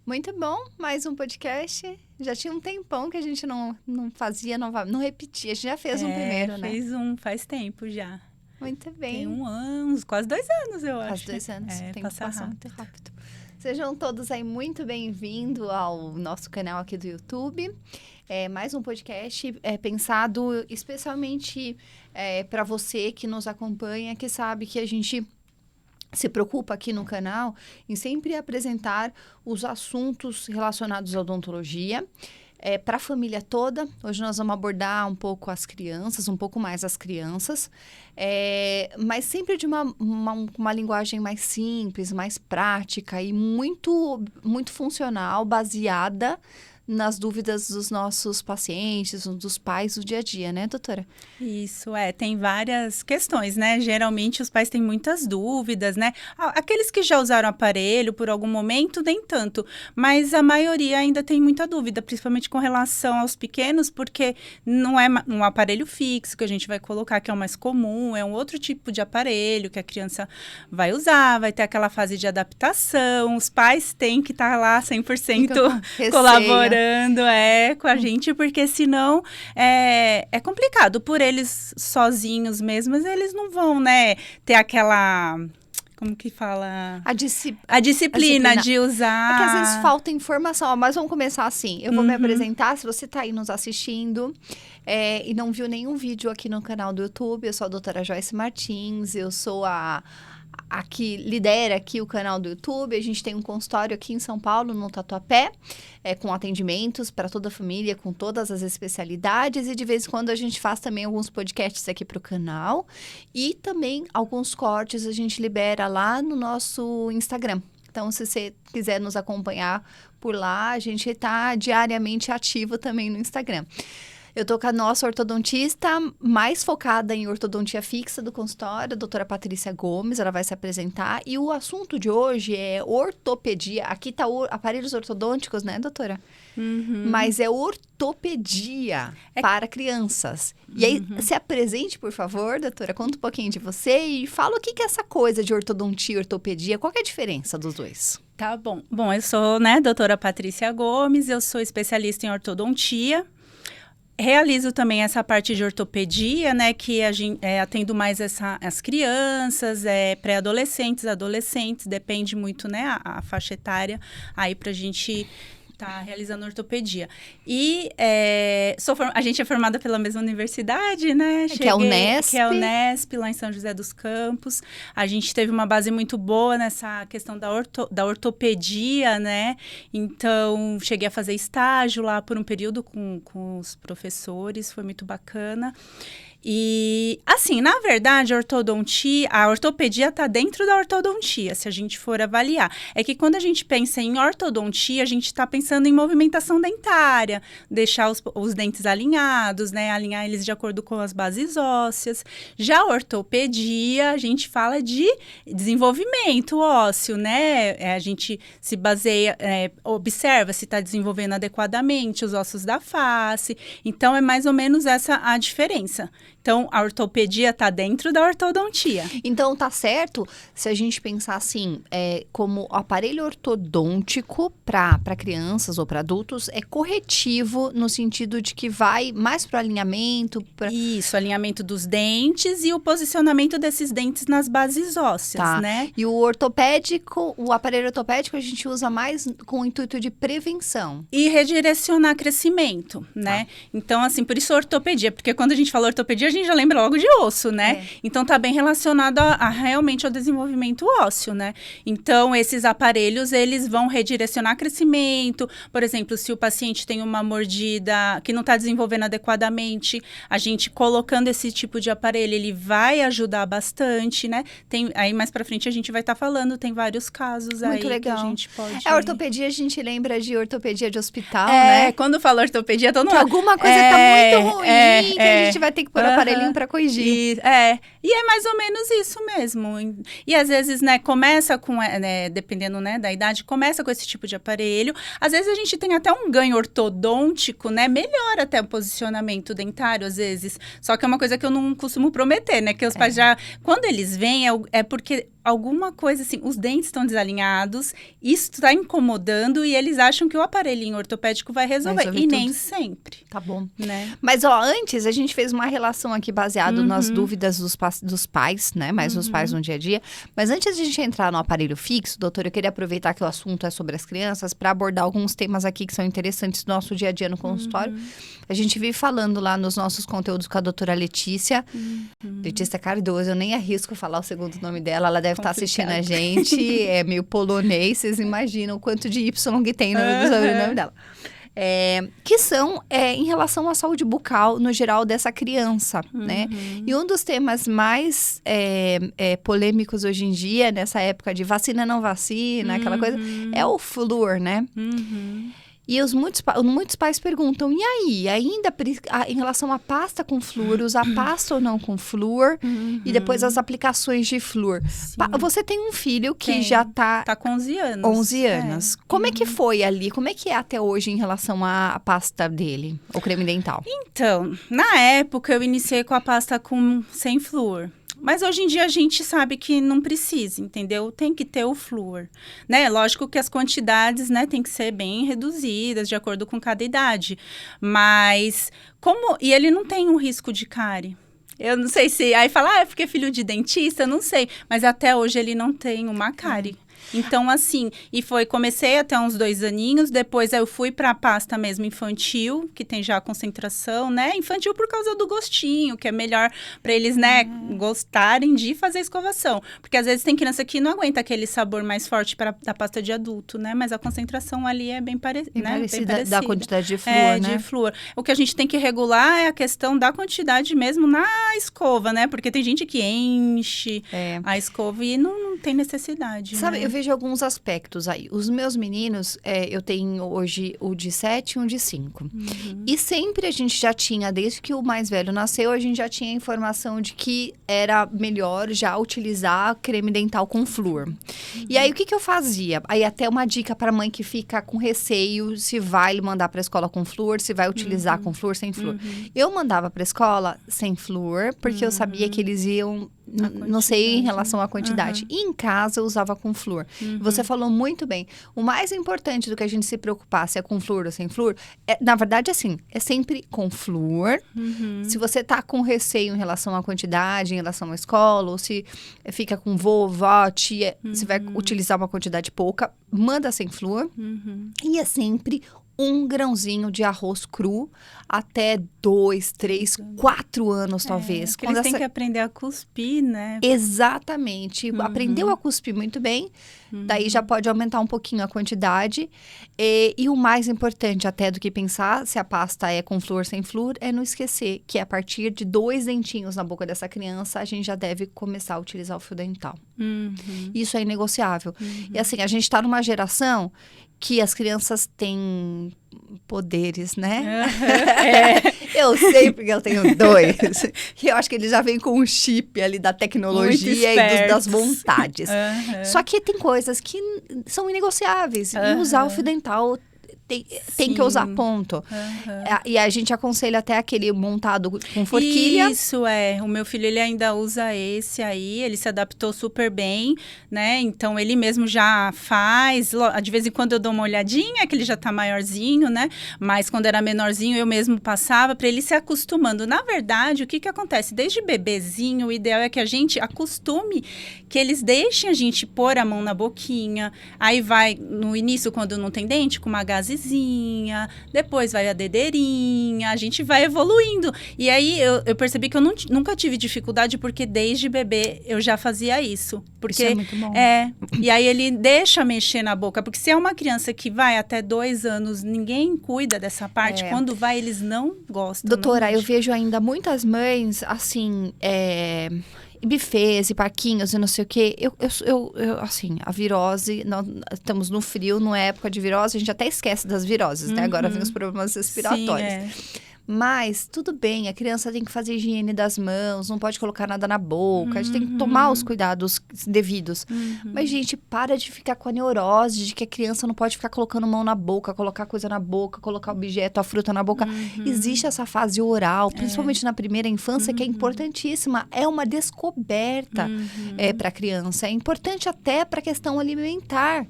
Muito bom, mais um podcast. Já tinha um tempão que a gente não fazia, não repetia. A gente já fez um primeiro, né? Fez um faz tempo já. Muito bem. Tem um ano, quase 2 anos, eu acho. Quase 2 anos. O tempo passa muito rápido. Sejam todos aí muito bem-vindos ao nosso canal aqui do YouTube. Mais um podcast pensado especialmente para você que nos acompanha, que sabe que a gente se preocupa aqui no canal em sempre apresentar os assuntos relacionados à odontologia para a família toda. Hoje nós vamos abordar um pouco as crianças, um pouco mais as crianças, mas sempre de uma linguagem mais simples, mais prática e muito, muito funcional, baseada nas dúvidas dos nossos pacientes, dos pais do dia a dia, né, doutora? Isso, tem várias questões, né? Geralmente os pais têm muitas dúvidas, né? Aqueles que já usaram aparelho por algum momento, nem tanto, mas a maioria ainda tem muita dúvida, principalmente com relação aos pequenos, porque não é um aparelho fixo que a gente vai colocar, que é o mais comum, é um outro tipo de aparelho que a criança vai usar, vai ter aquela fase de adaptação, os pais têm que estar lá 100% colaborando com a gente, porque senão é complicado. Por eles sozinhos mesmos, eles não vão, né, ter aquela... Como que fala? A disciplina de usar. É que às vezes falta informação, mas vamos começar assim. Eu vou me apresentar, se você está aí nos assistindo e não viu nenhum vídeo aqui no canal do YouTube, eu sou a doutora Joyce Martins, eu sou a que lidera aqui o canal do YouTube. A gente tem um consultório aqui em São Paulo, no Tatuapé, com atendimentos para toda a família, com todas as especialidades, e de vez em quando a gente faz também alguns podcasts aqui para o canal, e também alguns cortes a gente libera lá no nosso Instagram. Então, se você quiser nos acompanhar por lá, a gente está diariamente ativo também no Instagram. Eu tô com a nossa ortodontista mais focada em ortodontia fixa do consultório, a doutora Patrícia Gomes, ela vai se apresentar. E o assunto de hoje é ortopedia. Aqui tá aparelhos ortodônticos, né, doutora? Mas é ortopedia para crianças. E aí, se apresente, por favor, doutora, conta um pouquinho de você e fala o que é essa coisa de ortodontia e ortopedia, qual que é a diferença dos dois? Tá bom. Bom, eu sou, doutora Patrícia Gomes, eu sou especialista em ortodontia. Realizo também essa parte de ortopedia, né, que a gente atendo mais as crianças, pré-adolescentes, adolescentes, depende muito, né, a faixa etária, aí pra gente tá realizando ortopedia. E a gente é formada pela mesma universidade, né? Que é a Unesp. Que é a Unesp, lá em São José dos Campos. A gente teve uma base muito boa nessa questão da ortopedia, né? Então, cheguei a fazer estágio lá por um período com os professores, foi muito bacana. E, assim, na verdade, a ortopedia está dentro da ortodontia, se a gente for avaliar. É que quando a gente pensa em ortodontia, a gente está pensando em movimentação dentária, deixar os dentes alinhados, né? Alinhar eles de acordo com as bases ósseas. Já a ortopedia, a gente fala de desenvolvimento ósseo, né? A gente se baseia, observa se está desenvolvendo adequadamente os ossos da face. Então, é mais ou menos essa a diferença. Então, a ortopedia está dentro da ortodontia. Então, tá certo se a gente pensar assim, como o aparelho ortodôntico para crianças ou para adultos é corretivo no sentido de que vai mais para o alinhamento. Isso, alinhamento dos dentes e o posicionamento desses dentes nas bases ósseas, né? E o aparelho ortopédico a gente usa mais com o intuito de prevenção. E redirecionar crescimento, né? Então, assim, por isso ortopedia, porque quando a gente fala ortopedia, a gente já lembra logo de osso, né? Então, tá bem relacionado realmente ao desenvolvimento ósseo, né? Então, esses aparelhos, eles vão redirecionar crescimento. Por exemplo, se o paciente tem uma mordida que não está desenvolvendo adequadamente, a gente colocando esse tipo de aparelho, ele vai ajudar bastante, né? Aí, mais pra frente, a gente vai estar falando, tem vários casos muito aí legal. Que a gente pode... A ortopedia, a gente lembra de ortopedia de hospital, né? Quando fala ortopedia, todo mundo... Que alguma coisa tá muito ruim, que a gente vai ter que pôr aparelhinho para corrigir. E é mais ou menos isso mesmo. E às vezes, né, começa com, dependendo, né, da idade, começa com esse tipo de aparelho. Às vezes a gente tem até um ganho ortodôntico, né, melhora até o posicionamento dentário, às vezes. Só que é uma coisa que eu não costumo prometer, né, que os pais já, quando eles vêm, é porque alguma coisa assim, os dentes estão desalinhados, isso está incomodando e eles acham que o aparelhinho ortopédico vai resolver. E nem sempre. Tá bom. Né? Mas, ó, antes a gente fez uma relação aqui baseado nas dúvidas dos pais, né? Mais os pais no dia a dia. Mas antes de a gente entrar no aparelho fixo, doutora, eu queria aproveitar que o assunto é sobre as crianças para abordar alguns temas aqui que são interessantes do nosso dia a dia no consultório. A gente vive falando lá nos nossos conteúdos com a doutora Letícia. Letícia Cardoso, eu nem arrisco falar o segundo nome dela, ela deve estar assistindo a gente, é meio polonês, vocês imaginam o quanto de Y que tem no sobrenome dela. Que são em relação à saúde bucal, no geral, dessa criança, né? E um dos temas mais polêmicos hoje em dia, nessa época de vacina, não vacina, aquela coisa, é o flúor, né? E muitos pais perguntam, e aí, ainda em relação à pasta com flúor, usar pasta ou não com flúor, e depois as aplicações de flúor. Você tem um filho que já tá... Tá com 11 anos. 11 anos. Como é que foi ali? Como é que é até hoje em relação à pasta dele, o creme dental? Então, na época eu iniciei com a pasta sem flúor. Mas hoje em dia a gente sabe que não precisa, entendeu? Tem que ter o flúor, né? Lógico que as quantidades, né, tem que ser bem reduzidas de acordo com cada idade. Mas e ele não tem um risco de cárie. Eu não sei se... Aí fala, é porque é filho de dentista? Eu não sei. Mas até hoje ele não tem uma cárie. Então, assim, comecei até uns 2 aninhos, depois eu fui para a pasta mesmo infantil, que tem já a concentração, né? Infantil por causa do gostinho, que é melhor para eles, né, gostarem de fazer escovação. Porque às vezes tem criança que não aguenta aquele sabor mais forte da pasta de adulto, né? Mas a concentração ali é bem parecida. Da quantidade de flúor, né? De flúor. O que a gente tem que regular é a questão da quantidade mesmo na escova, né? Porque tem gente que enche a escova e não tem necessidade. Sabe, né? eu vejo alguns aspectos aí. Os meus meninos, eu tenho hoje o de 7 e um de 5. E sempre a gente já tinha, desde que o mais velho nasceu, a gente já tinha a informação de que era melhor já utilizar creme dental com flúor. E aí, o que eu fazia? Aí, até uma dica para mãe que fica com receio se vai mandar para a escola com flúor, se vai utilizar com flúor, sem flúor. Eu mandava para a escola sem flúor, porque eu sabia que eles iam... Não sei em relação à quantidade. E em casa eu usava com flúor. Você falou muito bem. O mais importante do que a gente se preocupar se é com flúor ou sem flúor, na verdade, assim, é sempre com flúor. Se você tá com receio em relação à quantidade, em relação à escola, ou se fica com vovó, tia, você vai utilizar uma quantidade pouca, manda sem flúor. E é sempre 1 grãozinho de arroz cru até 2, 3, 4 anos, talvez. Porque eles têm que aprender a cuspir, né? Exatamente. Aprendeu a cuspir muito bem, daí já pode aumentar um pouquinho a quantidade. E o mais importante até do que pensar se a pasta é com flúor ou sem flúor, é não esquecer que a partir de 2 dentinhos na boca dessa criança, a gente já deve começar a utilizar o fio dental. Isso é inegociável. E assim, a gente tá numa geração que as crianças têm poderes, né? Eu sei porque eu tenho 2. E eu acho que eles já vêm com um chip ali da tecnologia e das vontades. Só que tem coisas que são inegociáveis. E usar o fio dental tem que usar, ponto. E a gente aconselha até aquele montado com forquilha. Isso, o meu filho, ele ainda usa esse aí, ele se adaptou super bem, né? Então, ele mesmo já faz, de vez em quando eu dou uma olhadinha, que ele já tá maiorzinho, né? Mas quando era menorzinho, eu mesmo passava para ele se acostumando. Na verdade, o que acontece? Desde bebezinho, o ideal é que a gente acostume, que eles deixem a gente pôr a mão na boquinha, aí vai, no início, quando não tem dente, com uma gazezinha, depois vai a dedeirinha, a gente vai evoluindo. E aí eu percebi que eu nunca tive dificuldade, porque desde bebê eu já fazia isso. Porque, isso é muito bom. E aí ele deixa mexer na boca, porque se é uma criança que vai até 2 anos, ninguém cuida dessa parte, quando vai eles não gostam. Doutora, eu vejo ainda muitas mães, assim, bufês e parquinhos e não sei o quê. Assim, a virose, estamos no frio, não é época de virose, a gente até esquece das viroses, né? Agora vem os problemas respiratórios. Sim, Mas tudo bem, a criança tem que fazer higiene das mãos, não pode colocar nada na boca, a gente tem que tomar os cuidados devidos. Mas, gente, para de ficar com a neurose de que a criança não pode ficar colocando mão na boca, colocar coisa na boca, colocar objeto, a fruta na boca. Existe essa fase oral, principalmente na primeira infância, que é importantíssima. É uma descoberta para a criança. É importante até para a questão alimentar.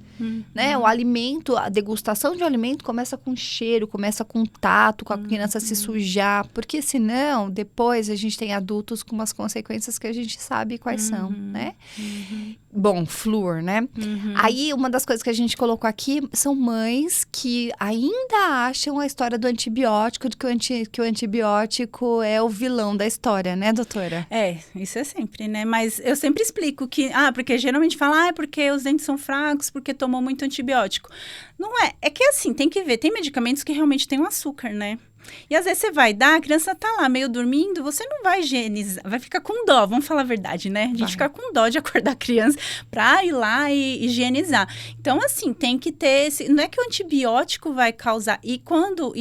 Né? O alimento, a degustação de alimento começa com cheiro, começa com tato, com a criança se sujar, porque senão depois a gente tem adultos com umas consequências que a gente sabe quais são, né? Bom, flúor, né? Aí uma das coisas que a gente colocou aqui são mães que ainda acham a história do antibiótico, de que o antibiótico é o vilão da história, né, doutora? Isso é sempre, né? Mas eu sempre explico que, porque geralmente fala, é porque os dentes são fracos, porque tomou muito antibiótico. Não é, é que assim, tem que ver, tem medicamentos que realmente têm um açúcar, né? E às vezes você vai dar, a criança tá lá meio dormindo, você não vai higienizar, vai ficar com dó, vamos falar a verdade, né? A gente fica com dó de acordar a criança pra ir lá e higienizar. Então, assim, tem que ter esse... Não é que o antibiótico vai causar... E quando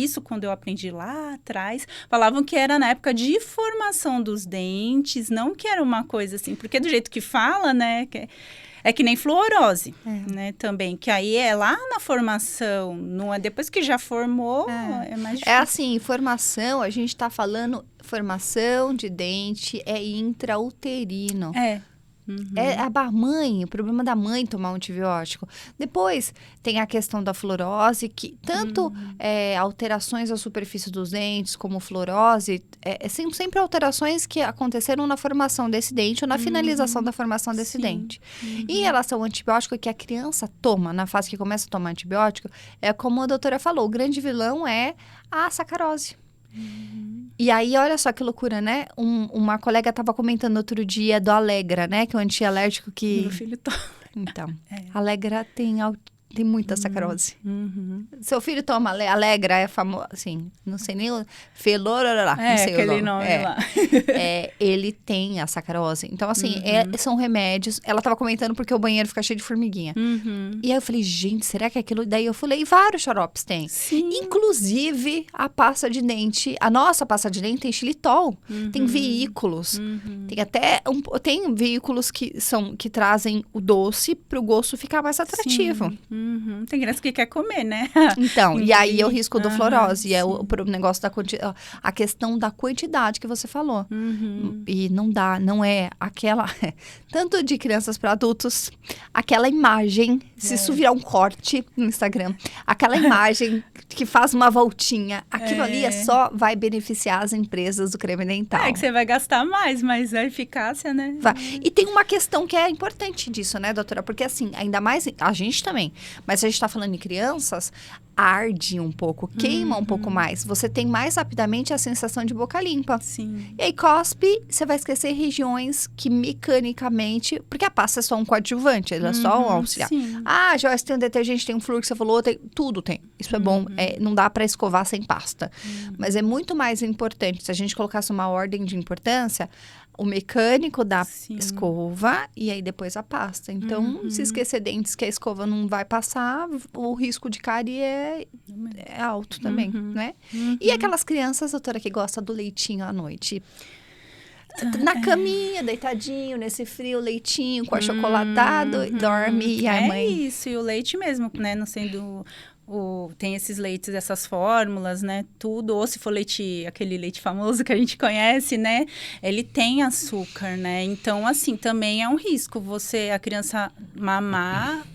eu aprendi lá atrás, falavam que era na época de formação dos dentes, não que era uma coisa assim, porque do jeito que fala, né... É que nem fluorose, né, também, que aí é lá na formação, não é depois que já formou, é mais difícil. É assim, formação, a gente tá falando, formação de dente é intrauterino. É a mãe, o problema da mãe tomar um antibiótico. Depois, tem a questão da fluorose, que tanto alterações à superfície dos dentes, como fluorose, são sempre alterações que aconteceram na formação desse dente ou na finalização da formação desse dente. E em relação ao antibiótico que a criança toma, na fase que começa a tomar antibiótico, é como a doutora falou, o grande vilão é a sacarose. E aí, olha só que loucura, né? Uma colega estava comentando outro dia do Alegra, né? Que é um antialérgico que... Meu filho toma. Então, Alegra tem muita sacarose. Seu filho toma Alegra, é famoso, assim, não sei nem o... Felororá, não sei aquele o nome. lá. Ele tem a sacarose. Então, assim, são remédios. Ela tava comentando porque o banheiro fica cheio de formiguinha. E aí eu falei, gente, será que é aquilo? Daí eu falei, vários xaropes tem. Sim. Inclusive, a pasta de dente, a nossa pasta de dente tem xilitol. Tem veículos. Tem até, tem veículos que trazem o doce pro gosto ficar mais atrativo. Tem criança que quer comer, né? Então, e aí é o risco do fluorose, é o negócio da a questão da quantidade que você falou. E não é aquela, tanto de crianças para adultos, aquela imagem, se isso virar um corte no Instagram, aquela imagem que faz uma voltinha, aquilo ali só vai beneficiar as empresas do creme dental. É que você vai gastar mais, mas a eficácia, né? Vai. E tem uma questão que é importante disso, né, doutora? Porque assim, ainda mais, a gente também, mas se a gente tá falando em crianças, arde um pouco, queima um pouco mais. Você tem mais rapidamente a sensação de boca limpa. Sim. E aí cospe, você vai esquecer regiões que mecanicamente... Porque a pasta é só um coadjuvante, ela é só um auxiliar. Sim. Joyce, tem um detergente, tem um flúor que você falou, tudo tem. Isso é bom, não dá para escovar sem pasta. Mas é muito mais importante, se a gente colocasse uma ordem de importância, o mecânico da escova e aí depois a pasta. Então, se esquecer dentes que a escova não vai passar, o risco de cárie é alto também, né? E aquelas crianças, doutora, que gosta do leitinho à noite? Na caminha, deitadinho, nesse frio, leitinho com achocolatado, dorme e a mãe... É isso, e o leite mesmo, né? Não sendo... tem esses leites, essas fórmulas, né? Tudo, ou se for leite, aquele leite famoso que a gente conhece, né? Ele tem açúcar, né? Então, assim, também é um risco a criança mamar,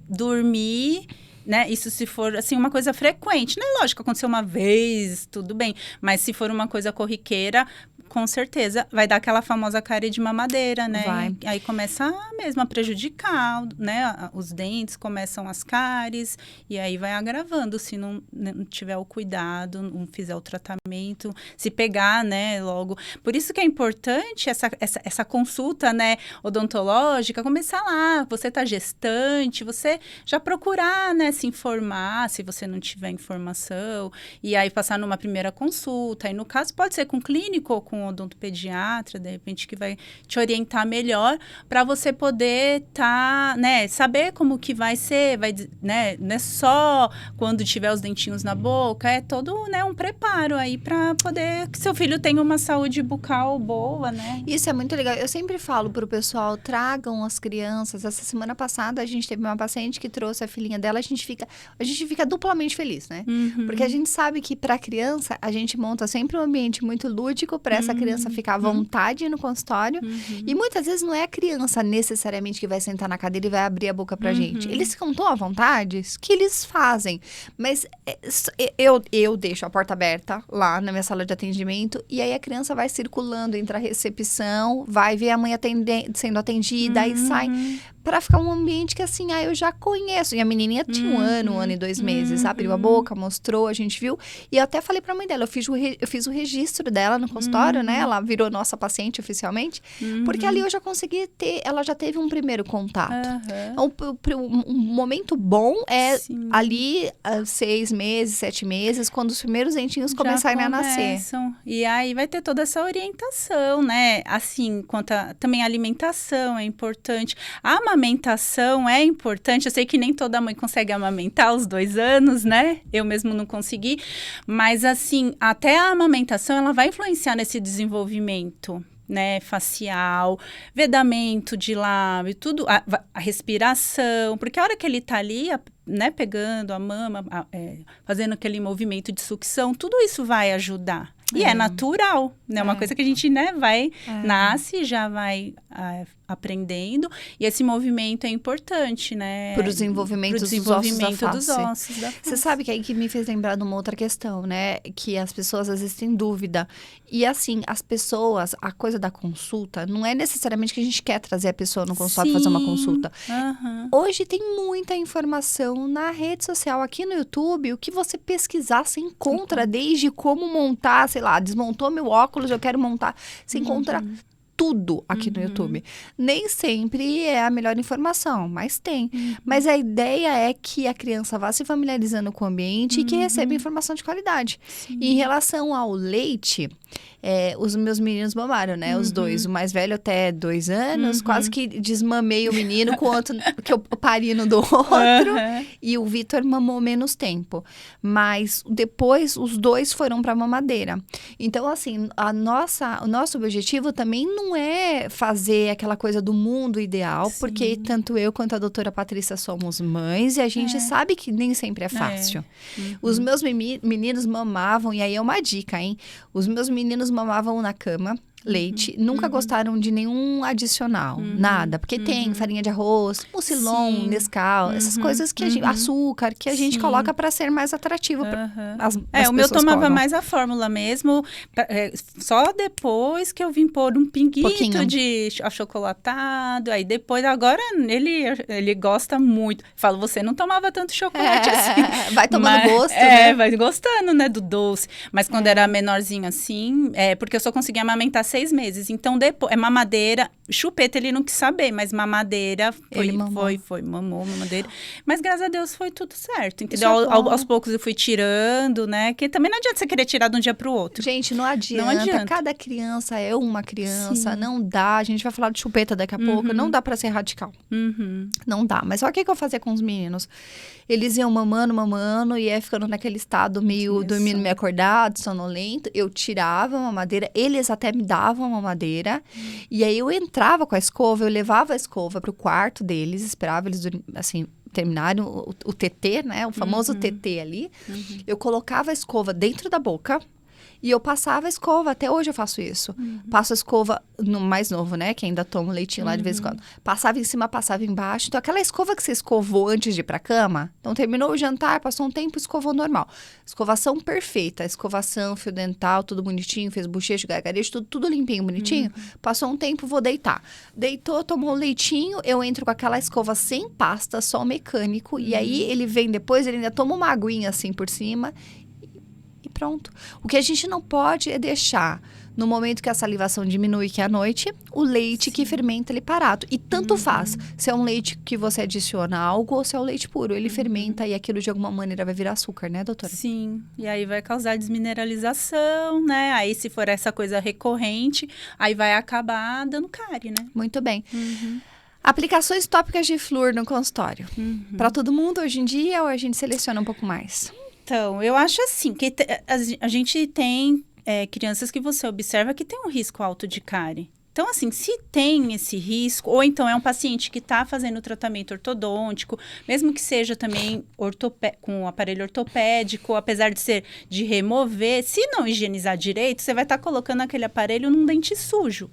dormir, né? Isso se for, assim, uma coisa frequente, né? Lógico, aconteceu uma vez, tudo bem. Mas se for uma coisa corriqueira, com certeza vai dar aquela famosa cárie de mamadeira, né? Vai. Aí começa mesmo a prejudicar, né? Os dentes, começam as cáries, e aí vai agravando se não tiver o cuidado, não fizer o tratamento, se pegar, né, logo. Por isso que é importante essa consulta, né, odontológica, começar lá, você tá gestante, você já procurar, né, se informar, se você não tiver informação, e aí passar numa primeira consulta, e no caso pode ser com clínico ou com um odontopediatra, de repente, que vai te orientar melhor para você poder né, saber como que vai ser, né, não é só quando tiver os dentinhos na boca, é todo, né, um preparo aí para poder que seu filho tenha uma saúde bucal boa, né? Isso é muito legal. Eu sempre falo pro pessoal, tragam as crianças. Essa semana passada a gente teve uma paciente que trouxe a filhinha dela, a gente fica duplamente feliz, né? Porque a gente sabe que para criança a gente monta sempre um ambiente muito lúdico para essa criança ficar à vontade no consultório. E muitas vezes não é a criança necessariamente que vai sentar na cadeira e vai abrir a boca pra gente. Eles ficam tão à vontade que eles fazem. Mas eu deixo a porta aberta lá na minha sala de atendimento e aí a criança vai circulando entre a recepção, vai ver a mãe sendo atendida, aí sai, para ficar um ambiente que assim, eu já conheço. E a menininha tinha 1 ano e 2 meses, abriu a boca, mostrou, a gente viu. E eu até falei pra mãe dela, eu fiz o registro dela no consultório, né? Ela virou nossa paciente oficialmente, porque ali eu já consegui ela já teve um primeiro contato. Então, um momento bom é ali 6 meses, 7 meses, quando os primeiros dentinhos começarem a nascer. E aí vai ter toda essa orientação, né? Assim, quanto também a alimentação é importante. A amamentação é importante. Eu sei que nem toda mãe consegue amamentar aos 2 anos, né? Eu mesmo não consegui. Mas, assim, até a amamentação, ela vai influenciar nesse desenvolvimento, né, facial, vedamento de lábio, tudo, a respiração, porque a hora que ele tá ali, né, pegando a mama, fazendo aquele movimento de sucção, tudo isso vai ajudar. E é natural, né? Uma coisa que a gente, né, nasce, já vai aprendendo. E esse movimento é importante, né? Para o desenvolvimento dos ossos da face. Você sabe que aí que me fez lembrar de uma outra questão, né? Que as pessoas às vezes têm dúvida. E assim, as pessoas, a coisa da consulta, não é necessariamente que a gente quer trazer a pessoa no consultório para fazer uma consulta. Hoje tem muita informação na rede social, aqui no YouTube, o que você pesquisar, você encontra desde como montar, sei lá, desmontou meu óculos, eu quero montar. Você encontra tudo aqui no YouTube. Nem sempre é a melhor informação, mas tem. Mas a ideia é que a criança vá se familiarizando com o ambiente e que receba informação de qualidade. E em relação ao leite, os meus meninos mamaram, né? Os 2. O mais velho até 2 anos, quase que desmamei o menino com outro, que eu pari no do outro. E o Vitor mamou menos tempo. Mas depois, os 2 foram para mamadeira. Então, assim, o nosso objetivo também não é fazer aquela coisa do mundo ideal, porque tanto eu quanto a doutora Patrícia somos mães e a gente sabe que nem sempre é fácil. Os meus meninos mamavam, e aí é uma dica, hein? Os meus meninos mamavam na cama, leite, nunca gostaram de nenhum adicional, nada, porque tem farinha de arroz, mucilon, Nescau, essas coisas que açúcar, que a gente coloca para ser mais atrativo para as o meu tomava mais a fórmula mesmo, só depois que eu vim pôr um pinguito de achocolatado, aí depois, agora ele gosta muito. Falo, você não tomava tanto chocolate assim. Vai tomando gosto, né? Vai gostando, né, do doce. Mas quando era menorzinho assim, porque eu só conseguia amamentar 6 meses. Então, depois, mamadeira, chupeta ele não quis saber, mas mamadeira mamou mamadeira. Mas, graças a Deus, foi tudo certo, entendeu? Aos poucos eu fui tirando, né? Que também não adianta você querer tirar de um dia pro outro. Gente, não adianta. Cada criança é uma criança, não dá. A gente vai falar de chupeta daqui a pouco, não dá pra ser radical. Não dá. Mas olha o que eu fazia com os meninos. Eles iam mamando, e ia ficando naquele estado meio dormindo, meio acordado, sonolento. Eu tirava a mamadeira, eles até me davam a mamadeira. E aí eu entrava com a escova, eu levava a escova pro quarto deles, esperava eles assim terminarem o TT, né? O famoso TT ali. Eu colocava a escova dentro da boca. E eu passava a escova, até hoje eu faço isso. Passo a escova no mais novo, né? Que ainda tomo leitinho lá de vez em quando. Passava em cima, passava embaixo. Então, aquela escova que você escovou antes de ir pra cama, então terminou o jantar, passou um tempo, escovou normal. Escovação perfeita. Escovação, fio dental, tudo bonitinho, fez bochecho, gargarejo, tudo limpinho, bonitinho. Passou um tempo, vou deitar. Deitou, tomou o leitinho, eu entro com aquela escova sem pasta, só mecânico. E aí, ele vem depois, ele ainda toma uma aguinha assim por cima pronto. O que a gente não pode é deixar, no momento que a salivação diminui, que é à noite, o leite que fermenta ele parado. E tanto faz se é um leite que você adiciona algo ou se é o leite puro. Ele fermenta e aquilo de alguma maneira vai virar açúcar, né, doutora? Sim, e aí vai causar desmineralização, né? Aí se for essa coisa recorrente, aí vai acabar dando cárie, né? Muito bem. Aplicações tópicas de flúor no consultório. Para todo mundo hoje em dia ou a gente seleciona um pouco mais? Então, eu acho assim, que a gente tem crianças que você observa que tem um risco alto de cárie. Então, assim, se tem esse risco, ou então é um paciente que está fazendo tratamento ortodôntico, mesmo que seja também com aparelho ortopédico, apesar de ser de remover, se não higienizar direito, você vai estar colocando aquele aparelho num dente sujo.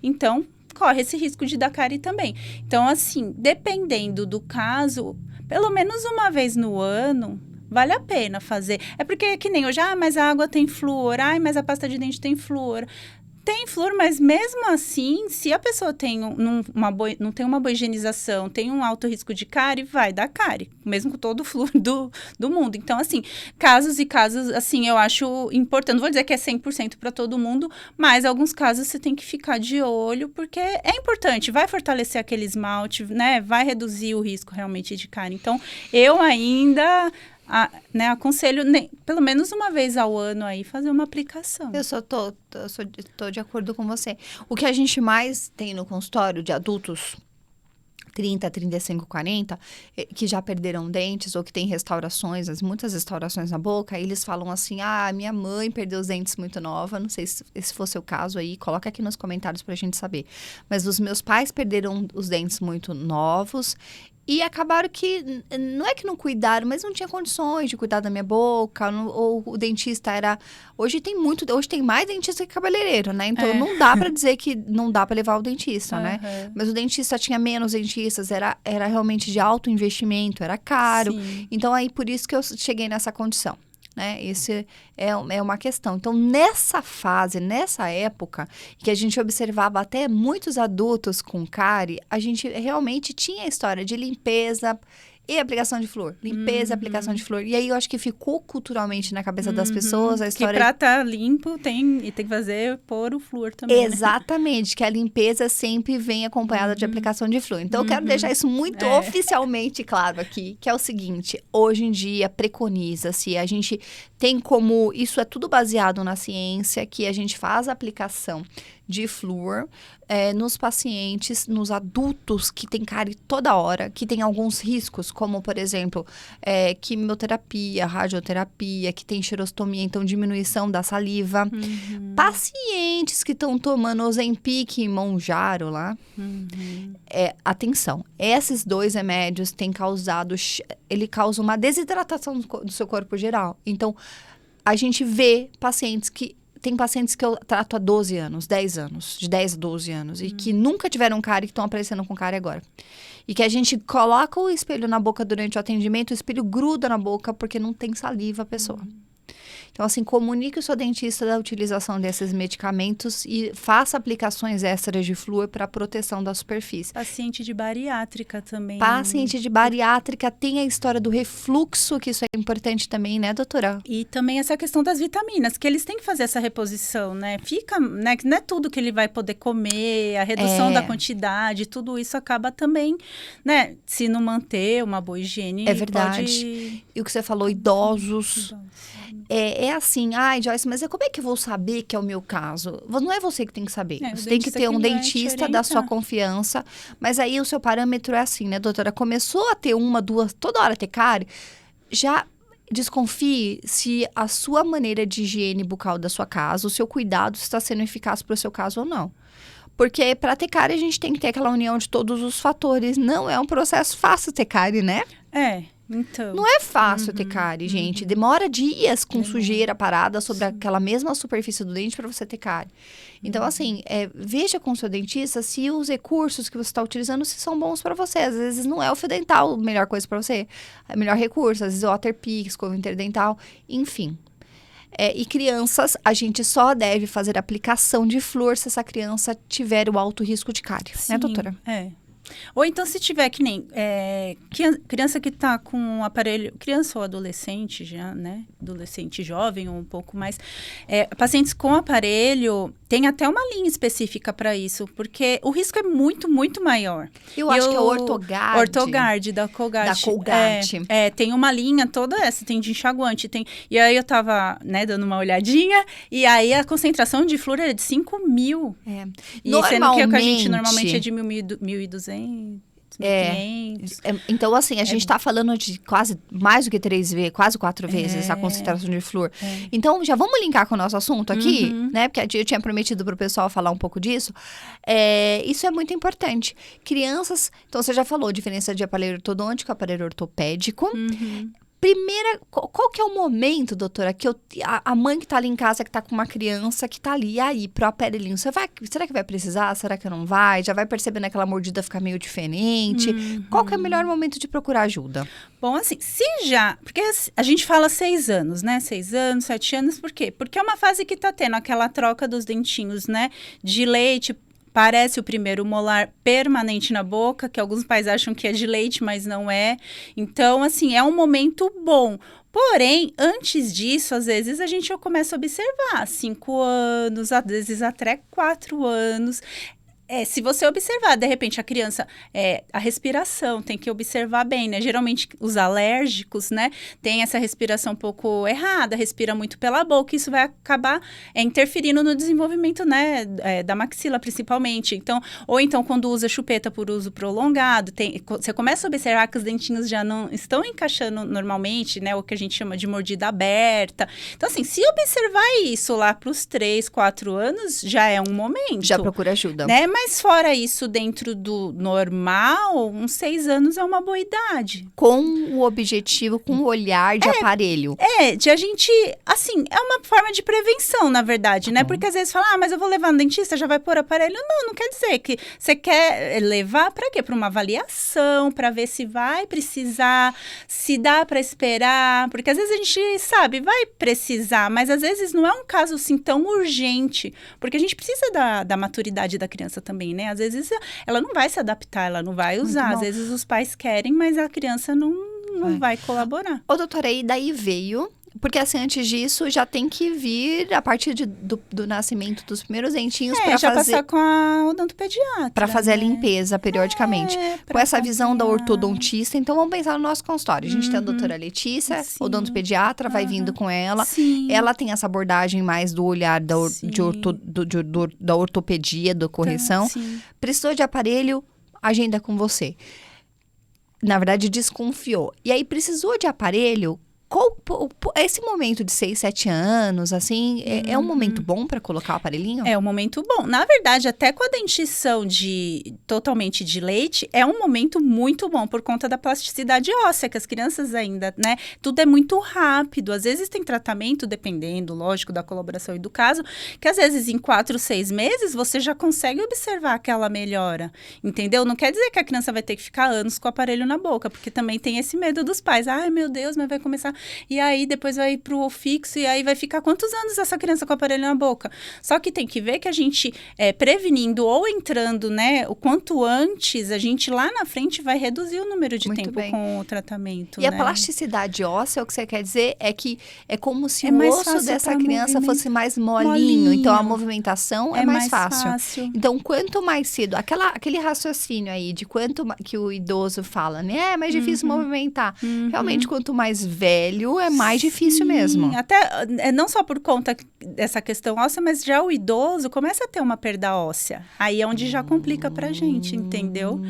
Então, corre esse risco de dar cárie também. Então, assim, dependendo do caso, pelo menos uma vez no ano, vale a pena fazer. É porque que nem hoje, mas a água tem flúor, mas a pasta de dente tem flúor. Tem flúor, mas mesmo assim, se a pessoa tem não tem uma boa higienização, tem um alto risco de cárie, vai dar cárie, mesmo com todo o flúor do mundo. Então, assim, casos e casos, assim, eu acho importante. Não vou dizer que é 100% para todo mundo, mas alguns casos você tem que ficar de olho, porque é importante, vai fortalecer aquele esmalte, né? Vai reduzir o risco realmente de cárie. Então, eu ainda... aconselho pelo menos uma vez ao ano aí fazer uma aplicação. Eu tô de acordo com você. O que a gente mais tem no consultório de adultos 30, 35, 40, que já perderam dentes ou que tem restaurações, muitas restaurações na boca, eles falam assim, minha mãe perdeu os dentes muito nova, não sei se fosse o caso aí, coloca aqui nos comentários pra gente saber. Mas os meus pais perderam os dentes muito novos e acabaram que, não é que não cuidaram, mas não tinha condições de cuidar da minha boca, ou o dentista era... Hoje tem mais dentista que cabeleireiro, né? Então, não dá pra dizer que não dá pra levar o dentista, né? Mas o dentista tinha menos dentistas, era realmente de alto investimento, era caro. Sim. Então, aí, por isso que eu cheguei nessa condição. Né? Esse é uma questão. Então, nessa fase, nessa época, que a gente observava até muitos adultos com cárie, a gente realmente tinha a história de limpeza e aplicação de flúor. Limpeza e aplicação de flúor. E aí, eu acho que ficou culturalmente na cabeça das pessoas a história... Que pra estar limpo, tem que pôr o flúor também, Exatamente, que a limpeza sempre vem acompanhada de aplicação de flúor. Então, eu quero deixar isso muito oficialmente claro aqui, que é o seguinte, hoje em dia, preconiza-se, a gente tem como... Isso é tudo baseado na ciência, que a gente faz a aplicação de flúor nos pacientes, nos adultos que tem cárie toda hora, que tem alguns riscos, como, por exemplo, quimioterapia, radioterapia, que tem xerostomia, então diminuição da saliva. Pacientes que estão tomando Ozempic e Monjaro lá. Atenção, esses 2 remédios têm causado... Ele causa uma desidratação do seu corpo geral. Então, a gente vê pacientes que... Tem pacientes que eu trato há 12 anos, 10 anos, de 10 a 12 anos, e que nunca tiveram cárie e que estão aparecendo com cárie agora. E que a gente coloca o espelho na boca durante o atendimento, o espelho gruda na boca porque não tem saliva a pessoa. Então, assim, comunique o seu dentista da utilização desses medicamentos e faça aplicações extras de flúor para proteção da superfície. Paciente de bariátrica também. Paciente de bariátrica tem a história do refluxo, que isso é importante também, né, doutora? E também essa questão das vitaminas, que eles têm que fazer essa reposição, né? Fica, né? Que não é tudo que ele vai poder comer, a redução da quantidade, tudo isso acaba também, né? Se não manter uma boa higiene. É verdade. E o que você falou, idosos. É assim, Joyce, mas como é que eu vou saber que é o meu caso? Não é você que tem que saber. Você tem que ter um dentista da sua confiança. Mas aí o seu parâmetro é assim, né, doutora? Começou a ter 1, 2, toda hora ter cárie, já desconfie se a sua maneira de higiene bucal da sua casa, o seu cuidado está sendo eficaz para o seu caso ou não. Porque para ter cárie, a gente tem que ter aquela união de todos os fatores. Não é um processo fácil ter cárie, né? Então. Não é fácil ter cárie, gente. Demora dias com sujeira parada sobre aquela mesma superfície do dente para você ter cárie. Então, assim, veja com o seu dentista se os recursos que você está utilizando se são bons para você. Às vezes não é o fio dental a melhor coisa para você. É o melhor recurso. Às vezes é o Waterpik, escova interdental, enfim. E crianças, a gente só deve fazer aplicação de flúor se essa criança tiver o alto risco de cárie, né, doutora? Ou então, se tiver que nem criança que está com um aparelho, criança ou adolescente já, né? Adolescente jovem ou um pouco mais. Pacientes com aparelho, tem até uma linha específica para isso, porque o risco é muito, muito maior. Eu acho que é o Ortogard. Ortogard, da Colgate. Da Colgate. Tem uma linha toda essa, tem de enxaguante, e aí eu tava, né, dando uma olhadinha, e aí a concentração de flúor é de 5.000. E sendo que a gente normalmente é de 1.200. Então, assim, a gente está falando de quase mais do que 3 vezes, quase 4 vezes a concentração de flúor. Então, já vamos linkar com o nosso assunto aqui, né? Porque eu tinha prometido para o pessoal falar um pouco disso. Isso é muito importante. Crianças, então você já falou, diferença de aparelho ortodôntico, aparelho ortopédico. Primeira, qual que é o momento, doutora, que a mãe que tá ali em casa, que tá com uma criança que tá ali, e aí, pro aparelhinho, será que vai precisar? Será que não vai? Já vai percebendo aquela mordida ficar meio diferente? Qual que é o melhor momento de procurar ajuda? Bom, assim, porque a gente fala 6 anos, né? 6 anos, 7 anos, por quê? Porque é uma fase que tá tendo aquela troca dos dentinhos, né? De leite. Parece o primeiro molar permanente na boca, que alguns pais acham que é de leite, mas não é. Então, assim, é um momento bom. Porém, antes disso, às vezes, a gente começa a observar 5 anos, às vezes até 4 anos. Se você observar, de repente, a criança, a respiração, tem que observar bem, né? Geralmente, os alérgicos, né? Tem essa respiração um pouco errada, respira muito pela boca, isso vai acabar interferindo no desenvolvimento, né? Da maxila, principalmente. Então, ou então, quando usa chupeta por uso prolongado, você começa a observar que os dentinhos já não estão encaixando normalmente, né? O que a gente chama de mordida aberta. Então, assim, se observar isso lá para os 3, 4 anos, já é um momento. Já procura ajuda. Né? Mas fora isso, dentro do normal, uns 6 anos é uma boa idade. Com o objetivo, com o olhar de aparelho. De a gente, assim, é uma forma de prevenção, na verdade, né? Porque às vezes fala, mas eu vou levar no dentista, já vai pôr aparelho. Não quer dizer que você quer levar para quê? Para uma avaliação, para ver se vai precisar, se dá para esperar. Porque às vezes a gente sabe, vai precisar, mas às vezes não é um caso assim tão urgente. Porque a gente precisa da maturidade da criança também, né? Às vezes ela não vai se adaptar, ela não vai usar. Às vezes os pais querem, mas a criança não vai colaborar. Ô, doutora, e daí veio... Porque, assim, antes disso, já tem que vir a partir do nascimento dos primeiros dentinhos para já fazer... passar com a odontopediatra. Para fazer a limpeza periodicamente. Com essa visão da ortodontista. Então, vamos pensar no nosso consultório. A gente tem a doutora Letícia, odontopediatra, vai vindo com ela. Ela tem essa abordagem mais do olhar da ortopedia, da correção. Precisou de aparelho, agenda com você. Na verdade, desconfiou. E aí, precisou de aparelho... Esse momento de 6, 7 anos, assim, é um momento bom para colocar o aparelhinho? É um momento bom. Na verdade, até com a dentição totalmente de leite, é um momento muito bom por conta da plasticidade óssea, que as crianças ainda, né? Tudo é muito rápido. Às vezes tem tratamento, dependendo, lógico, da colaboração e do caso, que às vezes em 4, 6 meses você já consegue observar aquela melhora, entendeu? Não quer dizer que a criança vai ter que ficar anos com o aparelho na boca, porque também tem esse medo dos pais. Ai, meu Deus, mas vai começar... E aí, depois vai pro fixo, e aí vai ficar quantos anos essa criança com o aparelho na boca? Só que tem que ver que a gente, prevenindo ou entrando, né, o quanto antes, a gente lá na frente vai reduzir o número de tempo com o tratamento, E a plasticidade óssea, o que você quer dizer é que é como se o mais osso dessa criança fosse mais molinho. Então, a movimentação é mais fácil. Então, quanto mais cedo, aquele raciocínio aí de quanto que o idoso fala, né? É mais difícil movimentar. Realmente, quanto mais velho, é mais difícil mesmo. Até, não só por conta dessa questão óssea, mas já o idoso começa a ter uma perda óssea. Aí é onde já complica pra gente, entendeu?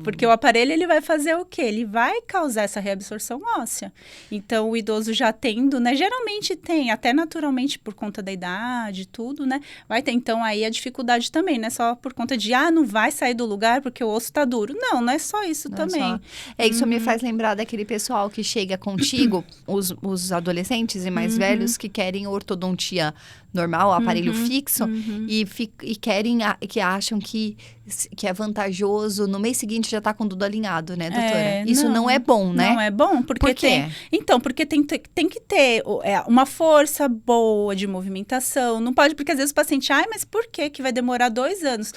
Porque o aparelho, ele vai fazer o quê? Ele vai causar essa reabsorção óssea. Então, o idoso já tendo, né? Geralmente tem, até naturalmente, por conta da idade, tudo, né? Vai ter, então, aí a dificuldade também, não é só por conta de, não vai sair do lugar porque o osso tá duro. Não é só isso também. Isso me faz lembrar daquele pessoal que chega contigo, os adolescentes e mais velhos, que querem ortodontia normal, aparelho fixo, e querem, que acham que é vantajoso, no mês seguinte já tá com tudo alinhado, né, doutora? Isso não é bom, né? Não é bom, porque Por quê? porque tem que ter uma força boa de movimentação. Não pode, porque às vezes o paciente, mas por que vai demorar 2 anos?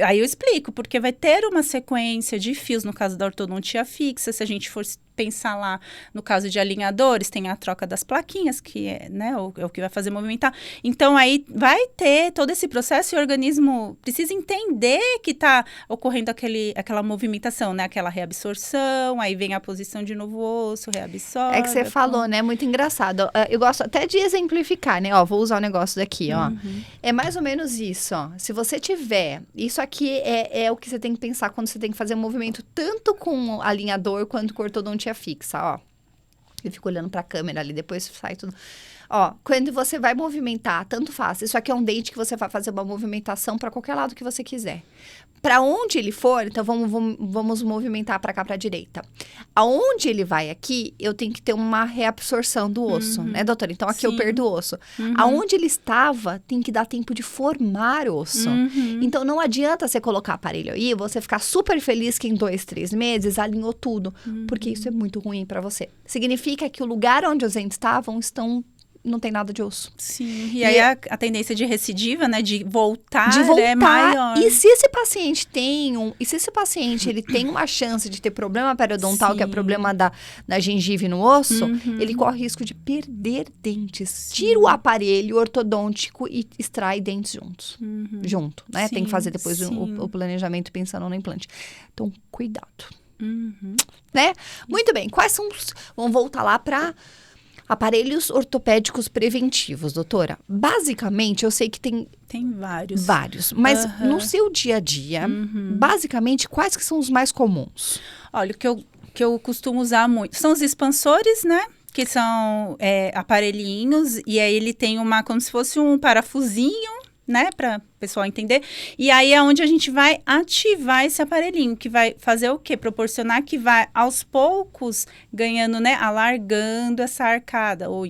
Aí eu explico, porque vai ter uma sequência de fios, no caso da ortodontia fixa, se a gente for pensar lá no caso de alinhadores, tem a troca das plaquinhas, que é, né, o que vai fazer movimentar. Então, aí vai ter todo esse processo e o organismo precisa entender que está ocorrendo aquela movimentação, né, aquela reabsorção, aí vem a posição de novo osso, reabsorve. É que você falou, né, muito engraçado. Eu gosto até de exemplificar, né, vou usar o negócio daqui, ó. É mais ou menos isso, ó. Se você tiver, isso aqui é o que você tem que pensar quando você tem que fazer um movimento tanto com alinhador quanto com ortodontia fixa, ó. Eu fico olhando pra câmera ali, depois sai tudo. Ó, quando você vai movimentar, tanto faz. Isso aqui é um dente que você vai fazer uma movimentação para qualquer lado que você quiser. Para onde ele for, então vamos movimentar para cá, para a direita. Aonde ele vai aqui, eu tenho que ter uma reabsorção do osso, né, doutora? Então, aqui eu perdo o osso. Aonde ele estava, tem que dar tempo de formar o osso. Então, não adianta você colocar aparelho aí, você ficar super feliz que em 2, 3 meses alinhou tudo. Porque isso é muito ruim para você. Significa que o lugar onde os dentes estavam não tem nada de osso. Sim, e aí a tendência de recidiva, né, de voltar é maior. E se esse paciente ele tem uma chance de ter problema periodontal, que é problema da gengiva no osso, ele corre risco de perder dentes. Tira o aparelho ortodôntico e extrai dentes junto, né? Tem que fazer depois o planejamento pensando no implante. Então, cuidado. Né? Muito bem, quais são os... Vamos voltar lá para... Aparelhos ortopédicos preventivos, doutora. Basicamente, eu sei que tem vários. Mas no seu dia a dia, basicamente, quais que são os mais comuns? Olha, o que eu costumo usar muito são os expansores, né? Que são aparelhinhos, e aí ele tem como se fosse um parafusinho, né? Para o pessoal entender. E aí é onde a gente vai ativar esse aparelhinho, que vai fazer o quê? Proporcionar que vai, aos poucos, ganhando, né? Alargando essa arcada, ou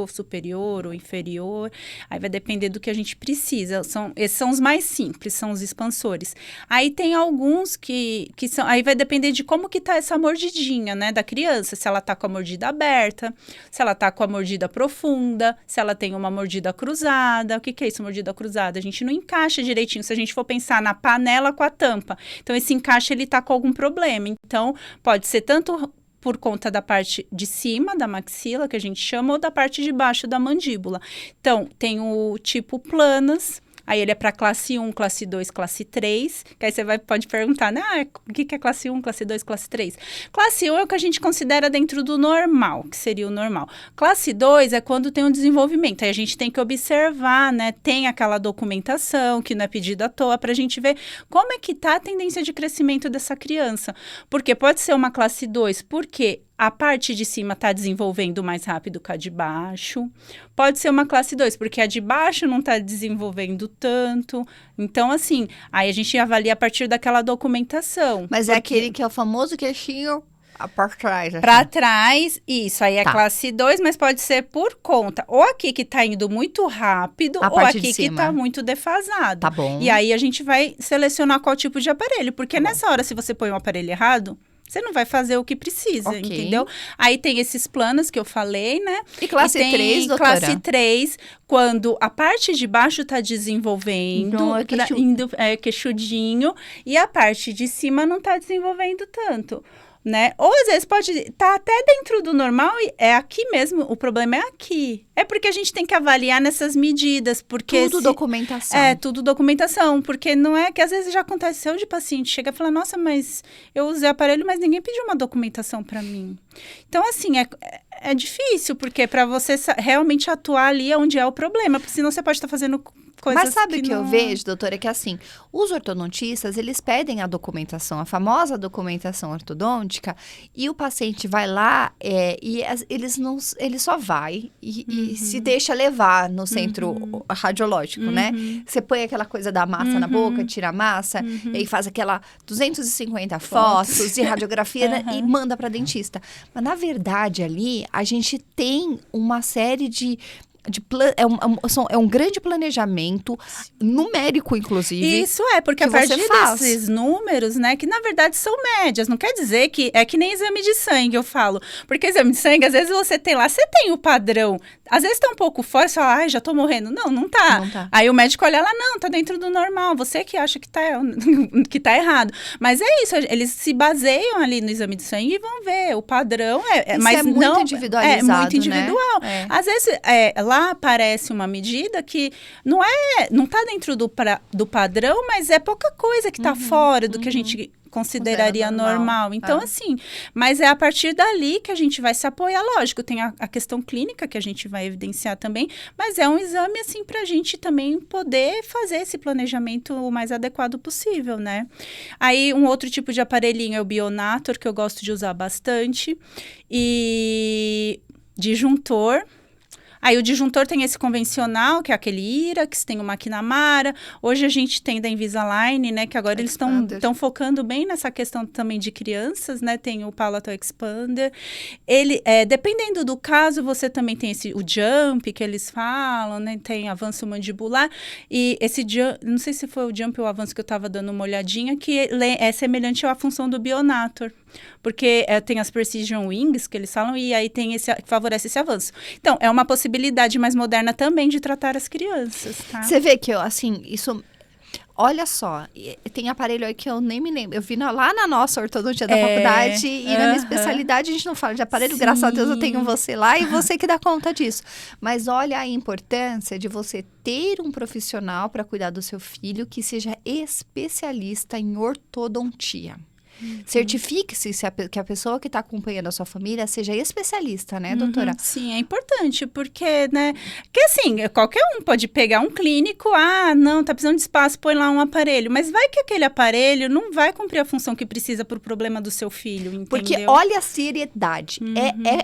superior ou inferior. Aí vai depender do que a gente precisa. Esses são os mais simples, são os expansores. Aí tem alguns que são... Aí vai depender de como que tá essa mordidinha, né? Da criança. Se ela tá com a mordida aberta, se ela tá com a mordida profunda, se ela tem uma mordida cruzada. O que é isso, mordida cruzada? A gente não encaixa direitinho, se a gente for pensar na panela com a tampa. Então, esse encaixe, ele tá com algum problema. Então, pode ser tanto por conta da parte de cima da maxila, que a gente chama, ou da parte de baixo da mandíbula. Então, tem o tipo planas. Aí ele é para classe 1, classe 2, classe 3. Que aí você pode perguntar, né? O que é classe 1, classe 2, classe 3? Classe 1 é o que a gente considera dentro do normal, que seria o normal. Classe 2 é quando tem um desenvolvimento. Aí a gente tem que observar, né? Tem aquela documentação que não é pedida à toa para a gente ver como é que tá a tendência de crescimento dessa criança. Porque pode ser uma classe 2, porque a parte de cima está desenvolvendo mais rápido que a de baixo. Pode ser uma classe 2, porque a de baixo não está desenvolvendo tanto. Então, assim, aí a gente avalia a partir daquela documentação. Mas é aquele que é o famoso queixinho para trás. Assim. Para trás, isso. Aí é classe 2, mas pode ser por conta. Ou aqui que está indo muito rápido, ou aqui que está muito defasado. Tá bom. E aí a gente vai selecionar qual tipo de aparelho. Porque nessa hora, se você põe um aparelho errado, você não vai fazer o que precisa, entendeu? Aí tem esses planos que eu falei, né? E classe 3, doutora? Classe 3, quando a parte de baixo está desenvolvendo, indo queixudinho, e a parte de cima não está desenvolvendo tanto. Né? Ou às vezes pode estar até dentro do normal e é aqui mesmo, o problema é aqui. É porque a gente tem que avaliar nessas medidas, porque... Tudo documentação. Tudo documentação, porque não é que às vezes já aconteceu de paciente chega e fala, nossa, mas eu usei aparelho, mas ninguém pediu uma documentação para mim. Então, assim, é difícil, porque para você realmente atuar ali é onde é o problema, porque senão você pode estar fazendo coisas. Mas sabe o que eu vejo, doutora, é que assim, os ortodontistas, eles pedem a documentação, a famosa documentação ortodôntica, e o paciente vai lá ele só vai e se deixa levar no centro radiológico, né? Você põe aquela coisa da massa na boca, tira a massa, e aí faz aquela 250 fotos e radiografia né, e manda para dentista. Mas, na verdade, ali, a gente tem uma série de é um grande planejamento, numérico, inclusive. Isso porque a partir desses números, né, que na verdade são médias, não quer dizer que é que nem exame de sangue, eu falo. Porque exame de sangue, às vezes você tem o padrão, às vezes tá um pouco fora, você fala, já tô morrendo. Não tá. Aí o médico olha lá, não, tá dentro do normal, você que acha que tá errado. Mas é isso, eles se baseiam ali no exame de sangue e vão ver, o padrão mas muito não individualizado, é muito individual. Né? Às vezes, lá aparece uma medida que não tá dentro do padrão, mas é pouca coisa que tá fora do que a gente consideraria normal. Então, assim, mas é a partir dali que a gente vai se apoiar. Lógico, tem a questão clínica que a gente vai evidenciar também, mas é um exame, assim, pra gente também poder fazer esse planejamento o mais adequado possível, né? Aí, um outro tipo de aparelhinho é o Bionator, que eu gosto de usar bastante, e disjuntor. Aí o disjuntor tem esse convencional, que é aquele Irax, tem o McNamara. Hoje a gente tem da Invisalign, né? Que agora eles estão focando bem nessa questão também de crianças, né? Tem o Palatal Expander. Ele, dependendo do caso, você também tem o Jump, que eles falam, né? Tem avanço mandibular. E esse Jump, não sei se foi o Jump ou o avanço que eu estava dando uma olhadinha, que é semelhante à função do Bionator. Porque tem as Precision Wings, que eles falam, e aí tem favorece esse avanço. Então, é uma possibilidade mais moderna também de tratar as crianças, tá? Você vê que, assim, isso... Olha só, tem aparelho aí que eu nem me lembro. Eu vi lá na nossa ortodontia da faculdade e na minha especialidade a gente não fala de aparelho. Sim. Graças a Deus eu tenho você lá e você que dá conta disso. Mas olha a importância de você ter um profissional para cuidar do seu filho que seja especialista em ortodontia. Certifique-se que a pessoa que está acompanhando a sua família seja especialista, né, doutora? Sim, é importante, porque, né, que assim, qualquer um pode pegar um clínico, não, tá precisando de espaço, põe lá um aparelho, mas vai que aquele aparelho não vai cumprir a função que precisa para o problema do seu filho, entendeu? Porque olha a seriedade,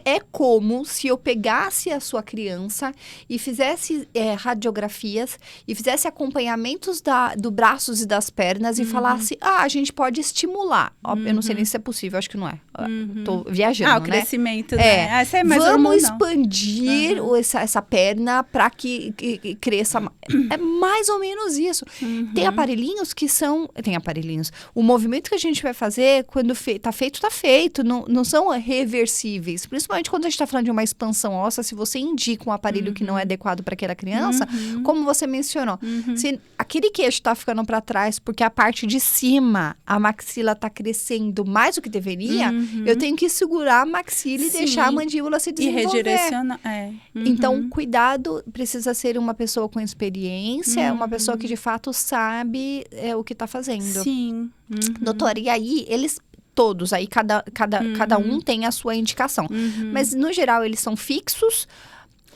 é como se eu pegasse a sua criança e fizesse radiografias e fizesse acompanhamentos do braços e das pernas e falasse, a gente pode estimular. Eu não sei nem se é possível, acho que não é. Tô viajando, né? O crescimento, né? Essa é mais vamos expandir essa perna para que cresça. É mais ou menos isso. Tem aparelhinhos que são... Tem aparelhinhos. O movimento que a gente vai fazer, quando tá feito. Não são reversíveis. Principalmente quando a gente tá falando de uma expansão óssea, se você indica um aparelho que não é adequado para aquela criança, como você mencionou, se aquele queixo tá ficando para trás porque a parte de cima, a maxila tá crescendo mais do que deveria, eu tenho que segurar a maxila e deixar a mandíbula se desenvolver. E redirecionar. Então, cuidado, precisa ser uma pessoa com experiência, uma pessoa que de fato sabe o que está fazendo. Sim. Doutora, e aí, eles... Todos, aí cada um tem a sua indicação. Mas, no geral, eles são fixos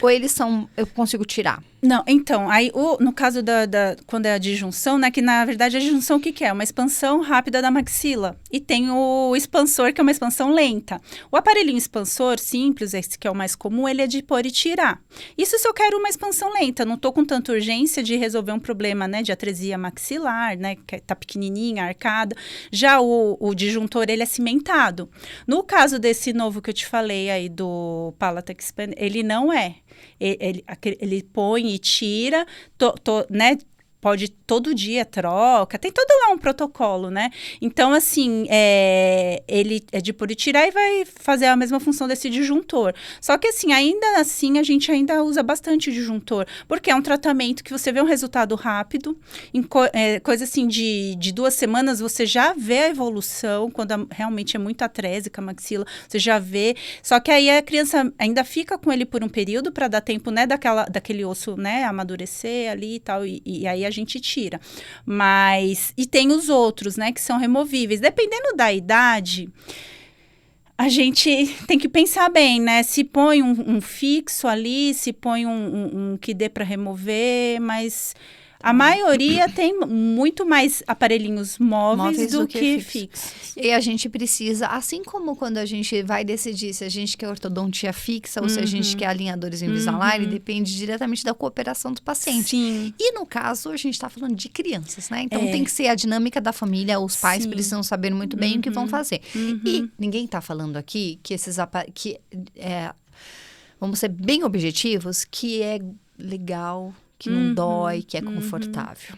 ou eles são... Eu consigo tirar? Não, então, aí no caso quando é a disjunção, né, que na verdade a disjunção o que é? Uma expansão rápida da maxila. E tem o expansor, que é uma expansão lenta. O aparelhinho expansor simples, esse que é o mais comum, ele é de pôr e tirar. Isso se eu quero uma expansão lenta, não tô com tanta urgência de resolver um problema, né, de atresia maxilar, né, que tá pequenininha, arcada. Já o disjuntor, ele é cimentado. No caso desse novo que eu te falei aí, do Palatal Expander, ele não é. Ele põe e tira, né? Pode todo dia troca, tem todo lá um protocolo, né? Então, assim, ele é de pôr e tirar e vai fazer a mesma função desse disjuntor. Só que, assim, ainda assim, a gente ainda usa bastante o disjuntor, porque é um tratamento que você vê um resultado rápido, coisa assim de 2 semanas, você já vê a evolução, quando realmente é muito atrésica a maxila, você já vê. Só que aí a criança ainda fica com ele por um período para dar tempo, né, daquele osso, né, amadurecer ali e tal, e aí a gente tira. Mas, e tem os outros, né, que são removíveis. Dependendo da idade, a gente tem que pensar bem, né, se põe um fixo ali, se põe um que dê para remover, mas... A maioria tem muito mais aparelhinhos móveis do que fixos. E a gente precisa, assim como quando a gente vai decidir se a gente quer ortodontia fixa ou se a gente quer alinhadores Invisalign, depende diretamente da cooperação do paciente. Sim. E no caso, a gente está falando de crianças, né? Então tem que ser a dinâmica da família, os pais precisam saber muito bem o que vão fazer. E ninguém está falando aqui que vamos ser bem objetivos, que é legal, que não dói, que é confortável.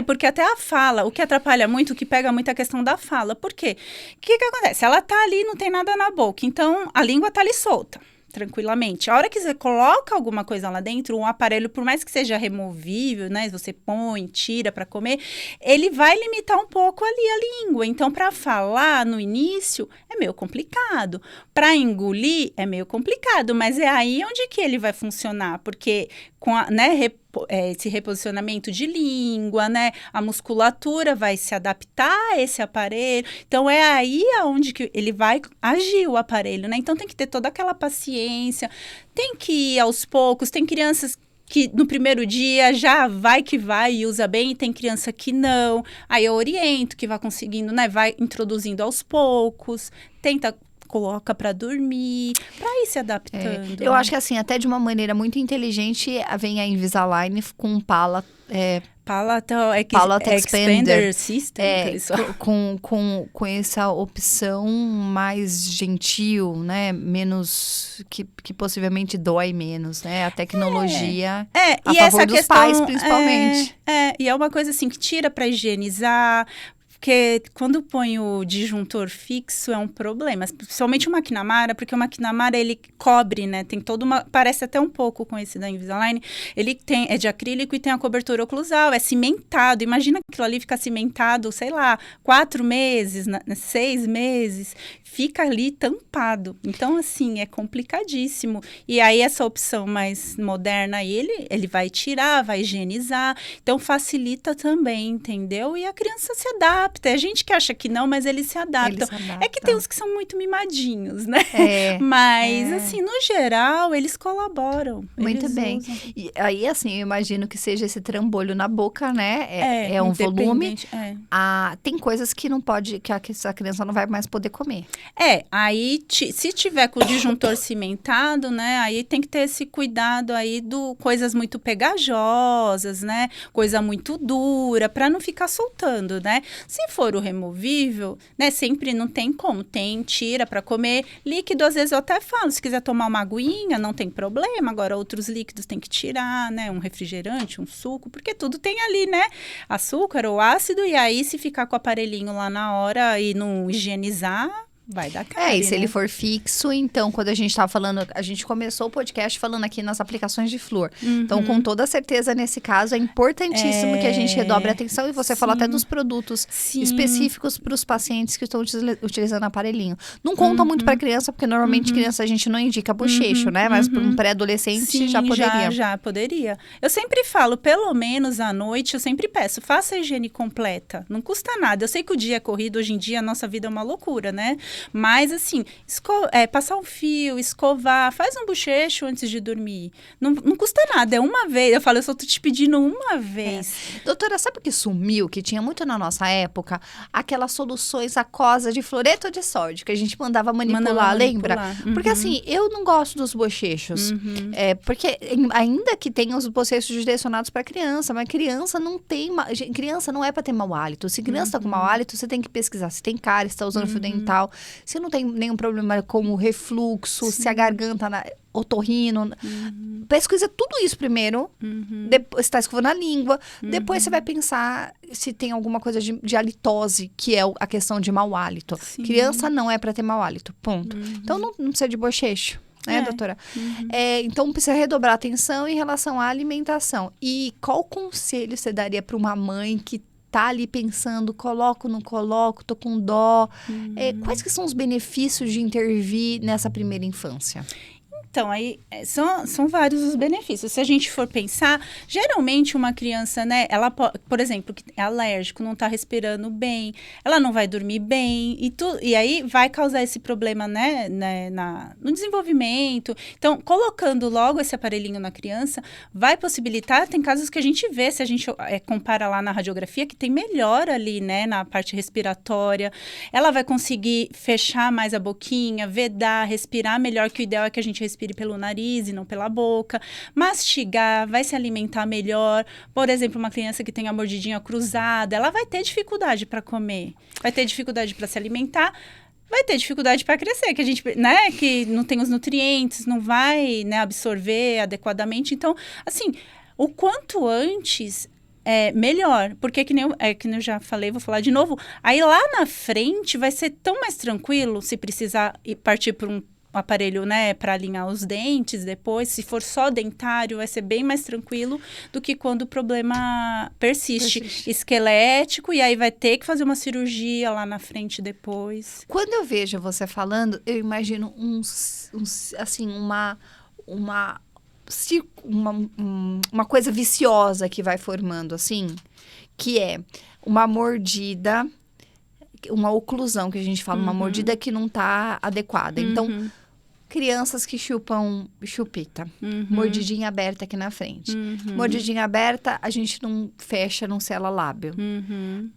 Porque até a fala, o que atrapalha muito, o que pega muito é a questão da fala. Por quê? O que acontece? Ela tá ali, não tem nada na boca, então a língua tá ali solta, tranquilamente. A hora que você coloca alguma coisa lá dentro, um aparelho, por mais que seja removível, né, você põe, tira para comer, ele vai limitar um pouco ali a língua. Então, para falar no início é meio complicado, para engolir é meio complicado, mas é aí onde que ele vai funcionar, porque com a, né, esse reposicionamento de língua, né? A musculatura vai se adaptar a esse aparelho. Então, é aí aonde que ele vai agir, o aparelho, né? Então, tem que ter toda aquela paciência. Tem que ir aos poucos. Tem crianças que no primeiro dia já vai que vai e usa bem, e tem criança que não. Aí eu oriento, que vai conseguindo, né? Vai introduzindo aos poucos. Coloca para dormir, para ir se adaptando. Eu acho que assim, até de uma maneira muito inteligente, vem a Invisalign com um Palate Expander System. Com essa opção mais gentil, né? Menos, que possivelmente dói menos, né? A tecnologia a e favor essa dos questão, pais, principalmente. E é uma coisa assim que tira para higienizar. Porque quando põe o disjuntor fixo é um problema, principalmente o McNamara, porque o McNamara ele cobre, né? Tem toda uma, parece até um pouco com esse da Invisalign, ele é de acrílico e tem a cobertura oclusal, é cimentado. Imagina aquilo ali ficar cimentado, sei lá, 4 meses, 6 meses, fica ali tampado. Então, assim, é complicadíssimo. E aí essa opção mais moderna, ele vai tirar, vai higienizar, então facilita também, entendeu? E a criança se adapta. É gente que acha que não, mas eles se adaptam. É que tem uns que são muito mimadinhos, né? Mas, assim, no geral, eles colaboram. Muito bem. Usam. E aí, assim, eu imagino que seja esse trambolho na boca, né? É um volume. Tem coisas que não pode, que essa criança não vai mais poder comer. Aí, se tiver com o disjuntor cimentado, né? Aí tem que ter esse cuidado aí do coisas muito pegajosas, né? Coisa muito dura, para não ficar soltando, né? Se for o removível, né, sempre não tem como, tira para comer. Líquido, às vezes eu até falo, se quiser tomar uma aguinha, não tem problema. Agora, outros líquidos tem que tirar, né, um refrigerante, um suco, porque tudo tem ali, né, açúcar ou ácido, e aí se ficar com o aparelhinho lá na hora e não higienizar, vai dar cara. E se ele for fixo, então, quando a gente estava falando, a gente começou o podcast falando aqui nas aplicações de flúor. Então, com toda certeza, nesse caso, é importantíssimo que a gente redobre a atenção. E você falou até dos produtos específicos para os pacientes que estão utilizando aparelhinho. Não conta muito para criança, porque normalmente criança a gente não indica bochecho, né? Mas para um pré-adolescente já poderia. Já poderia. Eu sempre falo, pelo menos à noite, eu sempre peço, faça a higiene completa. Não custa nada. Eu sei que o dia é corrido, hoje em dia a nossa vida é uma loucura, né? Mas, assim, passar um fio, escovar, faz um bochecho antes de dormir. Não custa nada, é uma vez. Eu falo, eu só tô te pedindo uma vez. Doutora, sabe o que sumiu, que tinha muito na nossa época? Aquelas soluções aquosas de fluoreto de sódio, que a gente mandava manipular, lembra? Porque, assim, eu não gosto dos bochechos. Porque ainda que tenha os bochechos direcionados para criança, mas criança não tem... Criança não é para ter mau hálito. Se criança tá com mau hálito, você tem que pesquisar se tem cárie, se tá usando fio dental, se não tem nenhum problema como refluxo, se a garganta, otorrino. Pesquisa tudo isso primeiro. Depois você tá escovando a língua. Depois você vai pensar se tem alguma coisa de halitose, que é a questão de mau hálito. Criança não é para ter mau hálito, ponto. Então não precisa de bochecho. Né, doutora? Então, precisa redobrar a atenção em relação à alimentação. E qual conselho você daria para uma mãe que tá ali pensando, coloco, não coloco, tô com dó? Quais que são os benefícios de intervir nessa primeira infância? Então, aí são vários os benefícios. Se a gente for pensar, geralmente uma criança, né, ela, por exemplo, que é alérgico, não está respirando bem, ela não vai dormir bem, e aí vai causar esse problema, né, no desenvolvimento. Então, colocando logo esse aparelhinho na criança, vai possibilitar, tem casos que a gente vê, se a gente compara lá na radiografia, que tem melhora ali, né, na parte respiratória. Ela vai conseguir fechar mais a boquinha, vedar, respirar melhor, que o ideal é que a gente respire pelo nariz e não pela boca, mastigar, vai se alimentar melhor. Por exemplo, uma criança que tem a mordidinha cruzada, ela vai ter dificuldade para comer, vai ter dificuldade para se alimentar. vai ter dificuldade para crescer, que a gente, né, que não tem os nutrientes, não vai, né, absorver adequadamente. Então, assim, o quanto antes melhor, porque que nem eu já falei, vou falar de novo, aí lá na frente vai ser tão mais tranquilo se precisar partir para um aparelho, né, para alinhar os dentes depois, se for só dentário, vai ser bem mais tranquilo do que quando o problema persiste. Esquelético, e aí vai ter que fazer uma cirurgia lá na frente depois. Quando eu vejo você falando, eu imagino assim, uma coisa viciosa que vai formando, assim, que é uma mordida, uma oclusão, que a gente fala, uma mordida que não tá adequada. Então, crianças que chupam chupita, mordidinha aberta aqui na frente. Mordidinha aberta, a gente não fecha, não sela lábio.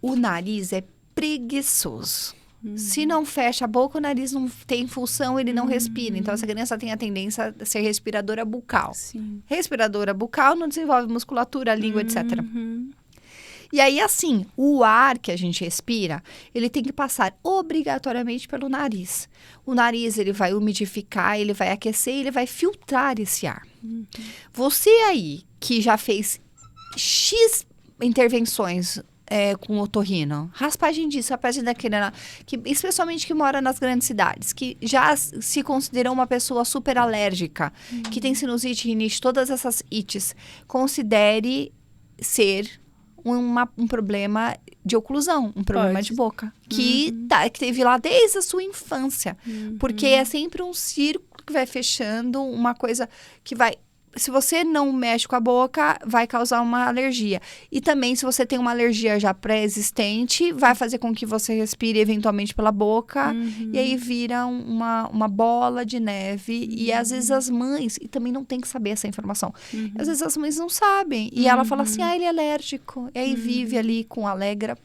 O nariz é preguiçoso. Se não fecha a boca, o nariz não tem função, ele não respira. Então, essa criança tem a tendência a ser respiradora bucal. Sim. Respiradora bucal não desenvolve musculatura, língua, etc. E aí, assim, o ar que a gente respira, ele tem que passar obrigatoriamente pelo nariz. O nariz, ele vai umidificar, ele vai aquecer, ele vai filtrar esse ar. Você aí, que já fez X intervenções com otorrino, raspagem disso, raspagem daquele, que, especialmente que mora nas grandes cidades, que já se considerou uma pessoa super alérgica, que tem sinusite, rinite, todas essas ites, considere ser um problema de oclusão, um problema de boca, que teve lá desde a sua infância, porque é sempre um círculo que vai fechando, uma coisa que vai... Se você não mexe com a boca, vai causar uma alergia. E também, se você tem uma alergia já pré-existente, vai fazer com que você respire eventualmente pela boca. E aí vira uma bola de neve. E às vezes as mães, e também não tem que saber essa informação. Às vezes as mães não sabem. E ela fala assim, ele é alérgico. E aí vive ali com Alegra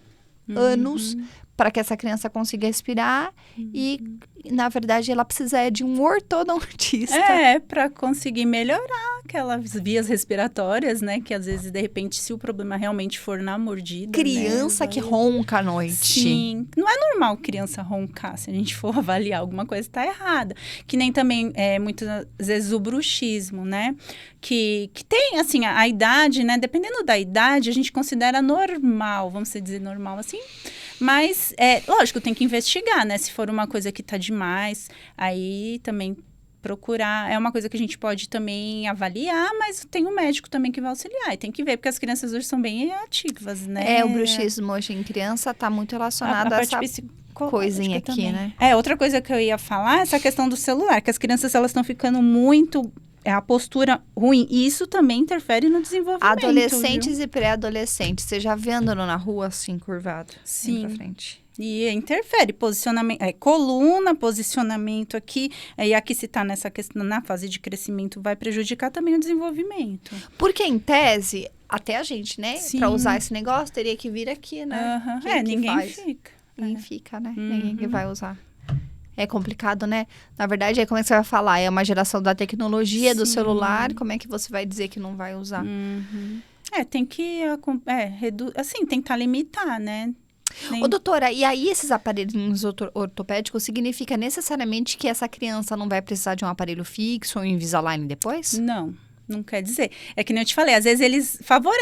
anos para que essa criança consiga respirar e, na verdade, ela precisa de um ortodontista. Para conseguir melhorar aquelas vias respiratórias, né? Que às vezes, de repente, se o problema realmente for na mordida, criança, né, que ronca à noite. Sim, não é normal criança roncar, se a gente for avaliar alguma coisa está errada. Que nem também, muitas vezes, o bruxismo, né? Que tem, assim, a idade, né? Dependendo da idade, a gente considera normal, vamos dizer normal assim. Mas, lógico, tem que investigar, né? Se for uma coisa que tá demais, aí também procurar. É uma coisa que a gente pode também avaliar, mas tem um médico também que vai auxiliar. E tem que ver, porque as crianças hoje são bem ativas, né? O bruxismo hoje em criança tá muito relacionado a essa coisinha aqui, também, né? Outra coisa que eu ia falar é essa questão do celular, que as crianças, elas estão ficando muito... a postura ruim. E isso também interfere no desenvolvimento. Adolescentes, viu? E pré-adolescentes. Você já vê andando na rua assim, curvado? Sim. Pra frente. E interfere. Posicionamento, coluna, posicionamento aqui. E aqui, se tá nessa questão, na fase de crescimento, vai prejudicar também o desenvolvimento. Porque, em tese, até a gente, né? Sim. Pra usar esse negócio, teria que vir aqui, né? Ninguém fica. Ninguém fica, né? Ninguém que vai usar. É complicado, né? Na verdade, como é que você vai falar? É uma geração da tecnologia, do celular. Como é que você vai dizer que não vai usar? Tem que tentar limitar, né? Ô, doutora, e aí esses aparelhos ortopédicos significa necessariamente que essa criança não vai precisar de um aparelho fixo ou Invisalign depois? Não quer dizer. É que nem eu te falei, às vezes eles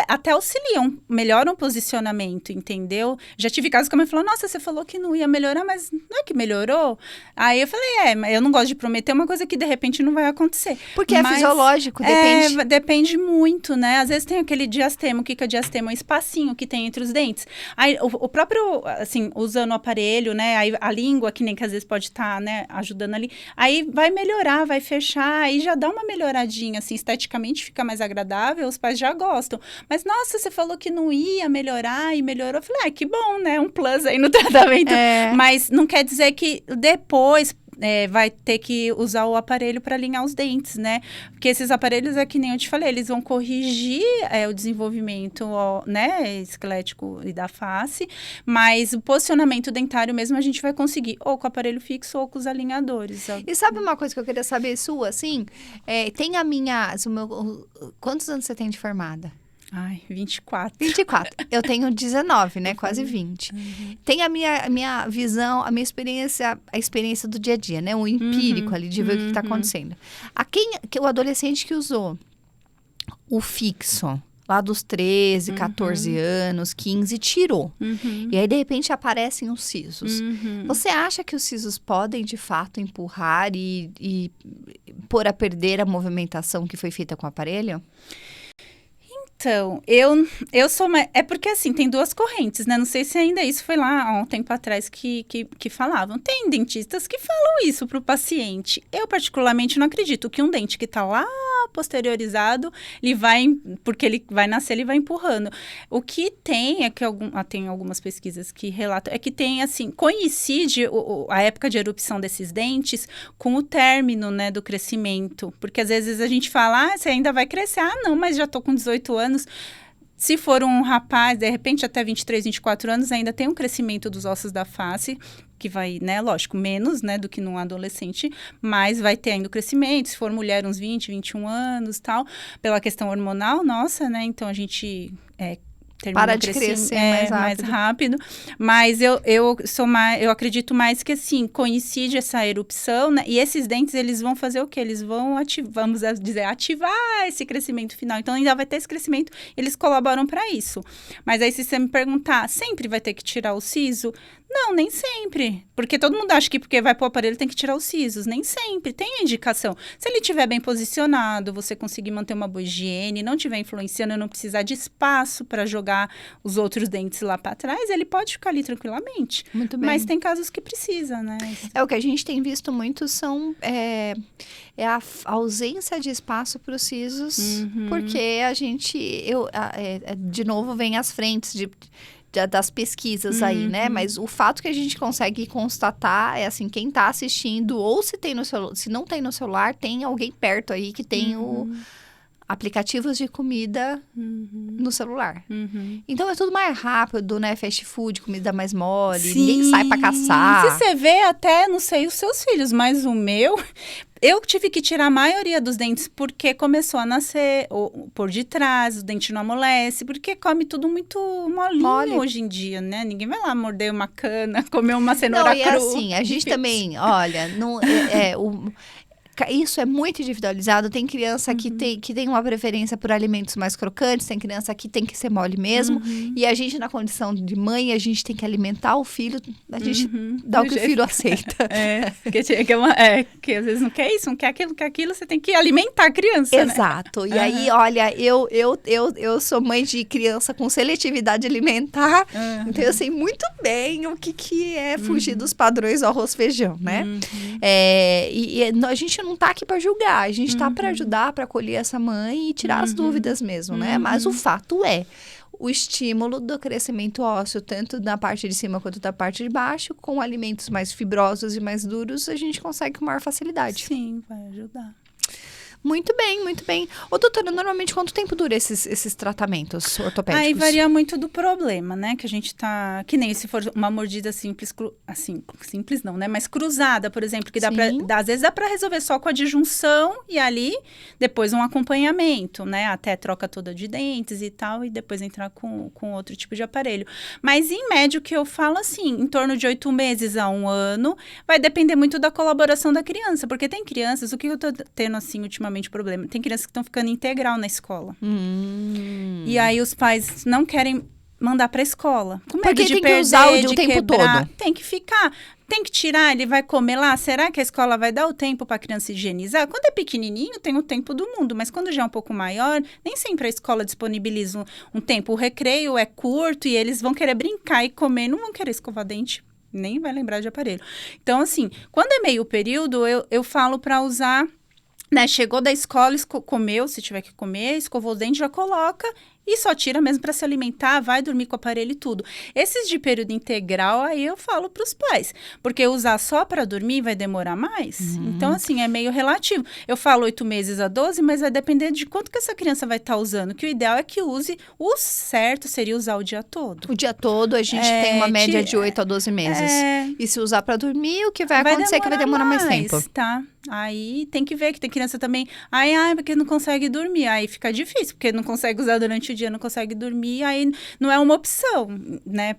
até auxiliam, melhoram o posicionamento, entendeu? Já tive casos que a mãe falou, nossa, você falou que não ia melhorar, mas não é que melhorou? Aí eu falei, mas eu não gosto de prometer uma coisa que de repente não vai acontecer. Porque é fisiológico, depende. Depende muito, né? Às vezes tem aquele diastema, o que é diastema? Um espacinho que tem entre os dentes. Aí o próprio, assim, usando o aparelho, né? Aí a língua, que nem que às vezes pode estar, né, ajudando ali. Aí vai melhorar, vai fechar, aí já dá uma melhoradinha, assim, esteticamente fica mais agradável, os pais já gostam. Mas, nossa, você falou que não ia melhorar e melhorou. Eu falei, que bom, né? Um plus aí no tratamento. Mas não quer dizer que depois... vai ter que usar o aparelho para alinhar os dentes, né? Porque esses aparelhos, que nem eu te falei, eles vão corrigir o desenvolvimento, né, esquelético e da face, mas o posicionamento dentário mesmo a gente vai conseguir ou com o aparelho fixo ou com os alinhadores. E sabe uma coisa que eu queria saber sua, assim? Tem quantos anos você tem de formada? Ai, 24. 24. Eu tenho 19, né? Quase 20. Tem a minha visão, a minha experiência, a experiência do dia a dia, né? O empírico ali, de ver o que está acontecendo. O adolescente que usou o fixo, lá dos 13, 14 anos, 15, tirou. E aí, de repente, aparecem os sisos. Você acha que os sisos podem, de fato, empurrar e pôr a perder a movimentação que foi feita com o aparelho? Então, eu sou mais... É porque, assim, tem duas correntes, né? Não sei se ainda isso foi lá há um tempo atrás que falavam. Tem dentistas que falam isso para o paciente. Eu, particularmente, não acredito que um dente que está lá posteriorizado, porque ele vai nascer, ele vai empurrando. O que tem é que tem algumas pesquisas que relatam, é que tem, assim, coincide a época de erupção desses dentes com o término, né, do crescimento. Porque, às vezes, a gente fala, você ainda vai crescer. Não, mas já estou com 18 anos. Se for um rapaz, de repente, até 23, 24 anos, ainda tem um crescimento dos ossos da face, que vai, né, lógico, menos, né, do que num adolescente, mas vai ter ainda o crescimento. Se for mulher, uns 20, 21 anos, tal, pela questão hormonal, nossa, né, então a gente para de crescer mais rápido. Mas eu acredito mais que, assim, coincide essa erupção, né? E esses dentes, eles vão fazer o quê? Eles vão, ativar esse crescimento final. Então, ainda vai ter esse crescimento, eles colaboram para isso. Mas aí, se você me perguntar, sempre vai ter que tirar o siso? Não, nem sempre. Porque todo mundo acha que porque vai para o aparelho tem que tirar os sisos. Nem sempre. Tem a indicação. Se ele estiver bem posicionado, você conseguir manter uma boa higiene, não estiver influenciando, não precisar de espaço para jogar os outros dentes lá para trás, ele pode ficar ali tranquilamente. Muito bem. Mas tem casos que precisa, né? O que a gente tem visto muito são... a ausência de espaço para os sisos, porque a gente... de novo, vem as frentes das pesquisas aí, né? Mas o fato que a gente consegue constatar é assim, quem tá assistindo, ou se não tem no celular, tem alguém perto aí que tem aplicativos de comida no celular. Então, é tudo mais rápido, né? Fast food, comida mais mole, ninguém sai pra caçar. Se você vê até, não sei, os seus filhos, mas o meu... Eu tive que tirar a maioria dos dentes porque começou a nascer por detrás, o dente não amolece, porque come tudo muito molinho hoje em dia, né? Ninguém vai lá morder uma cana, comer uma cenoura crua. Não, e assim, a gente também, olha, isso é muito individualizado. Tem criança que tem uma preferência por alimentos mais crocantes, tem criança que tem que ser mole mesmo. E a gente, na condição de mãe, a gente tem que alimentar o filho, a gente dá o que o filho aceita. Que às vezes não quer isso, não quer aquilo, você tem que alimentar a criança, Exato. Né? E aí, olha, eu sou mãe de criança com seletividade alimentar, então eu sei muito bem o que é fugir dos padrões do arroz e feijão, né? A gente não tá aqui para julgar, a gente tá para ajudar, para acolher essa mãe e tirar as dúvidas mesmo, né? Mas o fato o estímulo do crescimento ósseo, tanto na parte de cima quanto da parte de baixo, com alimentos mais fibrosos e mais duros, a gente consegue com maior facilidade. Sim, vai ajudar. Muito bem, muito bem. Ô, doutora, normalmente quanto tempo dura esses tratamentos ortopédicos? Aí varia muito do problema, né? Que a gente tá... Que nem se for uma mordida simples, simples não, né? Mas cruzada, por exemplo, que às vezes dá pra resolver só com a disjunção e ali, depois um acompanhamento, né? Até troca toda de dentes e tal, e depois entrar com outro tipo de aparelho. Mas, em média, o que eu falo, assim, em torno de 8 meses a 1 ano, vai depender muito da colaboração da criança, porque tem crianças, o que eu tô tendo, assim, ultimamente, problema. Tem crianças que estão ficando integral na escola. E aí os pais não querem mandar para a escola. Com medo de perder, usar o tempo todo. Tem que ficar. Tem que tirar, ele vai comer lá. Será que a escola vai dar o tempo para a criança higienizar? Quando é pequenininho, tem o tempo do mundo. Mas quando já é um pouco maior, nem sempre a escola disponibiliza um tempo. O recreio é curto e eles vão querer brincar e comer. Não vão querer escovar dente. Nem vai lembrar de aparelho. Então, assim, quando é meio período, eu falo para usar... Né, chegou da escola, comeu, se tiver que comer, escovou os dentes, já coloca e só tira mesmo para se alimentar, vai dormir com o aparelho e tudo. Esses de período integral, aí eu falo para os pais, porque usar só para dormir vai demorar mais. Então, assim, é meio relativo. Eu falo 8 meses a 12, mas vai depender de quanto que essa criança vai estar usando, que o ideal é que use, o certo seria usar o dia todo. O dia todo, a gente tem uma média de 8 a 12 meses. E se usar para dormir, o que vai acontecer é que vai demorar mais tempo. Tá. Aí tem que ver que tem criança também, porque não consegue dormir. Aí fica difícil, porque não consegue usar durante o dia não consegue dormir, aí não é uma opção, né?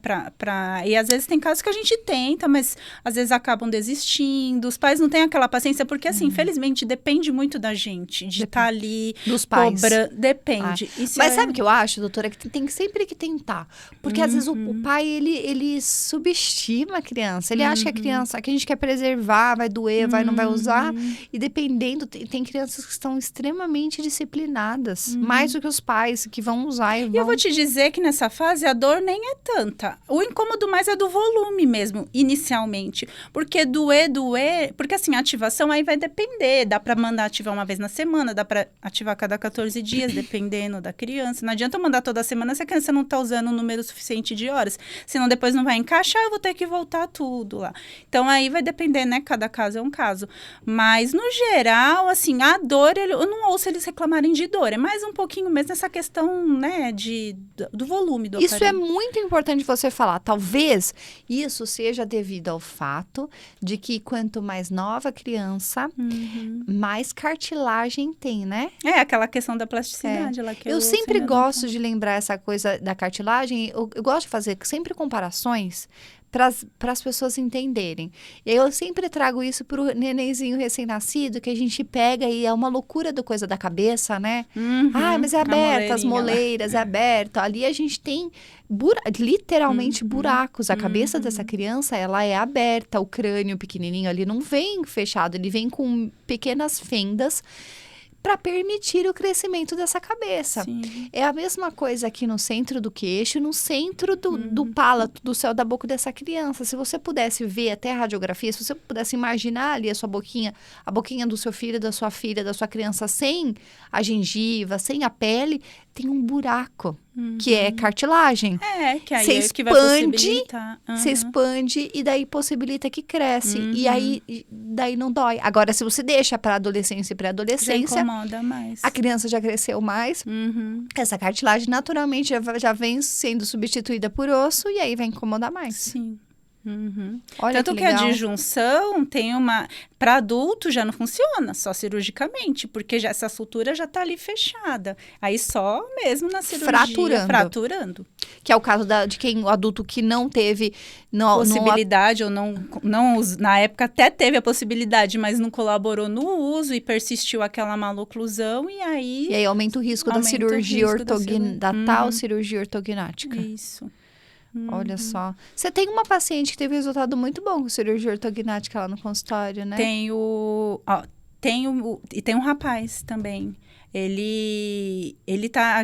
E às vezes tem casos que a gente tenta, mas às vezes acabam desistindo. Os pais não têm aquela paciência, porque assim, infelizmente, depende muito da gente, de estar ali, dos pais. Depende. Mas sabe o que eu acho, doutora? Que tem sempre que tentar. Porque às vezes o pai, ele subestima a criança. Ele acha que a criança, que a gente quer preservar, vai doer, não vai usar. E dependendo, tem crianças que estão extremamente disciplinadas. Mais do que os pais, que vão usar e eu vou te dizer que nessa fase a dor nem é tanta. O incômodo mais é do volume mesmo, inicialmente. Porque doer... Porque assim, a ativação aí vai depender. Dá pra mandar ativar uma vez na semana, dá pra ativar a cada 14 dias, dependendo da criança. Não adianta mandar toda semana se a criança não tá usando um número suficiente de horas. Senão depois não vai encaixar, eu vou ter que voltar tudo lá. Então aí vai depender, né? Cada caso é um caso. Mas no geral, assim, a dor, eu não ouço eles reclamarem de dor. É mais um pouquinho mesmo essa questão, né, do volume do aparelho. Isso é muito importante você falar. Talvez isso seja devido ao fato de que quanto mais nova a criança, mais cartilagem tem, né? É, aquela questão da plasticidade lá que eu sempre gosto de lembrar essa coisa da cartilagem. Eu gosto de fazer sempre comparações para as pessoas entenderem. E eu sempre trago isso pro nenenzinho recém-nascido, que a gente pega e é uma loucura da coisa da cabeça, né? Mas é aberta, as moleiras, é aberto. Ali a gente tem literalmente buracos. A cabeça dessa criança, ela é aberta. O crânio pequenininho ali não vem fechado, ele vem com pequenas fendas para permitir o crescimento dessa cabeça. Sim. É a mesma coisa aqui no centro do queixo, no centro do palato, do céu da boca dessa criança. Se você pudesse ver até a radiografia, se você pudesse imaginar ali a boquinha do seu filho, da sua filha, da sua criança, sem a gengiva, sem a pele, tem um buraco, que é cartilagem. Que aí você é que vai possibilitar. Você expande e daí possibilita que cresce. E aí, daí não dói. Agora, se você deixa para adolescência e pré-adolescência, já incomoda mais. A criança já cresceu mais. Essa cartilagem naturalmente já vem sendo substituída por osso e aí vai incomodar mais. Sim. Olha Tanto que a legal. disjunção tem para adulto já não funciona, só cirurgicamente, porque essa sutura já está ali fechada. Aí só mesmo na cirurgia. Fraturando. Que é o caso de o adulto que não teve... possibilidade ou não, na época até teve a possibilidade, mas não colaborou no uso e persistiu aquela maloclusão e aí aumenta o risco da cirurgia da tal cirurgia ortognática. Isso. Olha só. Você tem uma paciente que teve resultado muito bom com cirurgia ortognática lá no consultório, né? Tem um rapaz também. Ele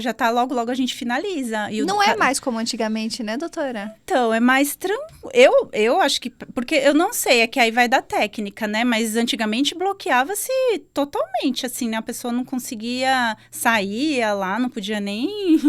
já tá logo a gente finaliza. Não é mais como antigamente, né, doutora? Então, é mais tranquilo. Eu acho que... Porque eu não sei, é que aí vai da técnica, né? Mas antigamente bloqueava-se totalmente, assim, né? A pessoa não conseguia sair lá, não podia nem...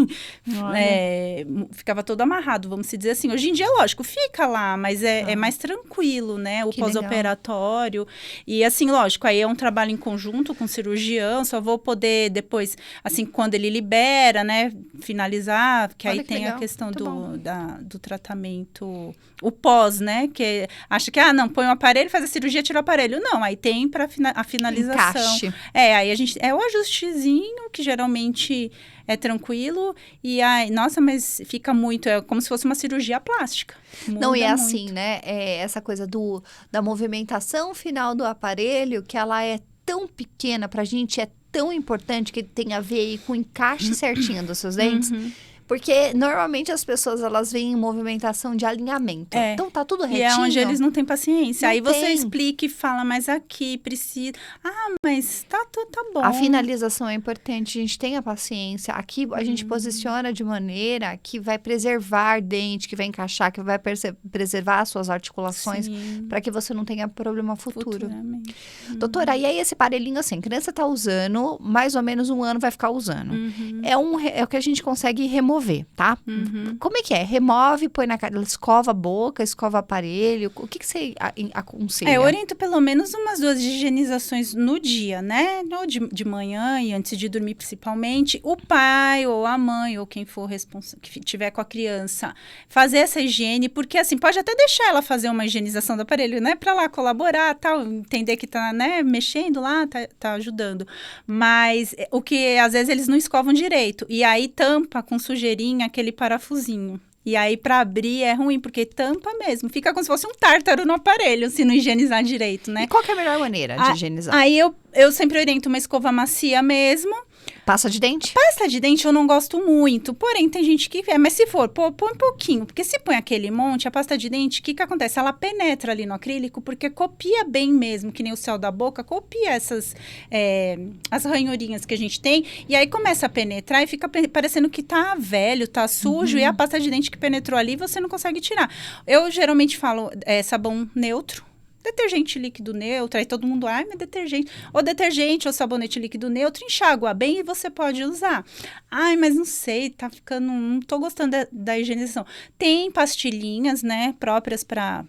ficava todo amarrado, vamos dizer assim. Hoje em dia, lógico, fica lá, mas é mais tranquilo, né? O pós-operatório. E assim, lógico, aí é um trabalho em conjunto com o cirurgião, só vou poder depois, assim, quando ele libera, né, finalizar, que aí tem a questão do tratamento, o pós, né, que acha que, não, põe o aparelho, faz a cirurgia, tira o aparelho. Não, aí tem para a finalização. Encaixe. Aí a gente, é o ajustezinho, que geralmente é tranquilo, e aí, nossa, mas fica muito, é como se fosse uma cirurgia plástica. Não, e é assim, né, essa coisa da movimentação final do aparelho, que ela é tão pequena pra gente, é tão importante, que tem a ver aí com o encaixe certinho dos seus dentes. Porque normalmente as pessoas, elas veem em movimentação de alinhamento. Então tá tudo retinho. E é onde eles não têm paciência. Aí você tem. explica e fala, mas aqui precisa... mas tá bom. A finalização é importante, a gente tenha paciência. Aqui a gente posiciona de maneira que vai preservar dente, que vai encaixar, que vai preservar as suas articulações, para que você não tenha problema futuro. Doutora, e aí esse aparelhinho assim, a criança tá usando, mais ou menos um ano vai ficar usando. É o que a gente consegue remover remover, tá? Como é que é? Remove, põe na cara, escova a boca, escova o aparelho. O que você aconselha? Eu oriento pelo menos umas 2 higienizações no dia, né? Ou de manhã e antes de dormir, principalmente. O pai ou a mãe ou quem for responsável, que tiver com a criança, fazer essa higiene, porque assim, pode até deixar ela fazer uma higienização do aparelho, né? Pra lá colaborar, tal, entender que tá, né, mexendo lá, tá ajudando. Mas o que às vezes eles não escovam direito. E aí tampa com sujeirinha aquele parafusinho. E aí, para abrir, é ruim, porque tampa mesmo. Fica como se fosse um tártaro no aparelho, se não higienizar direito, né? E qual que é a melhor maneira de higienizar? Aí, eu sempre oriento uma escova macia mesmo. Pasta de dente? Pasta de dente eu não gosto muito, porém tem gente que quer, mas se for, põe um pouquinho, porque se põe aquele monte, a pasta de dente, o que acontece? Ela penetra ali no acrílico, porque copia bem mesmo, que nem o céu da boca, copia as ranhurinhas que a gente tem, e aí começa a penetrar e fica parecendo que tá velho, tá sujo, e a pasta de dente que penetrou ali, você não consegue tirar. Eu geralmente falo sabão neutro, detergente líquido neutro, aí todo mundo, mas detergente. Ou detergente ou sabonete líquido neutro, enxágua bem e você pode usar. Mas não sei, tá ficando, não tô gostando da higienização. Tem pastilhinhas, né, próprias para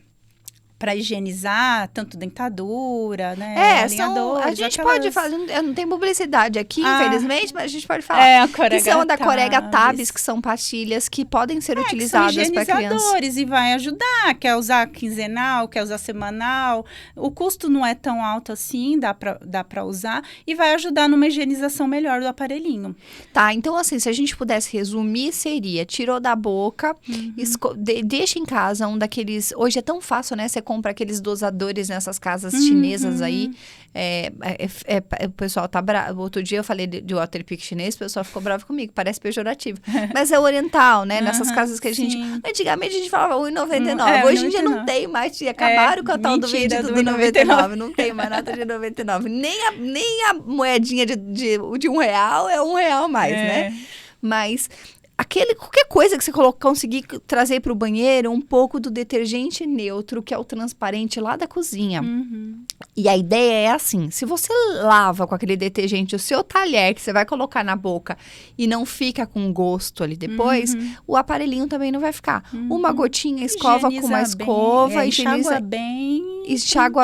higienizar, tanto dentadura, né, a gente pode fazer, não tem publicidade aqui, infelizmente, mas a gente pode falar. A Corega que são da Corega Tabs. Tabs, que são pastilhas que podem ser utilizadas para criança. Higienizadores, e vai ajudar, quer usar quinzenal, quer usar semanal, o custo não é tão alto assim, dá para usar, e vai ajudar numa higienização melhor do aparelhinho. Tá, então assim, se a gente pudesse resumir, seria, tirou da boca, deixa em casa um daqueles, hoje é tão fácil, né, você compra aqueles dosadores nessas casas chinesas aí. O pessoal tá bravo. Outro dia eu falei de water pick chinês, o pessoal ficou bravo comigo, parece pejorativo. Mas é oriental, né? Nessas casas que a gente... Antigamente a gente falava R$1,99. Hoje em dia não tem mais. Acabaram com a tal do vídeo do R$1,99. Não tem mais nada de R$1,99. Nem a moedinha de R$1 é R$1 a mais, né? Mas... qualquer coisa que você conseguir trazer para o banheiro, um pouco do detergente neutro, que é o transparente lá da cozinha. E a ideia é assim, se você lava com aquele detergente o seu talher, que você vai colocar na boca, e não fica com gosto ali depois, o aparelhinho também não vai ficar. Uma gotinha, escova com uma escova, enxágua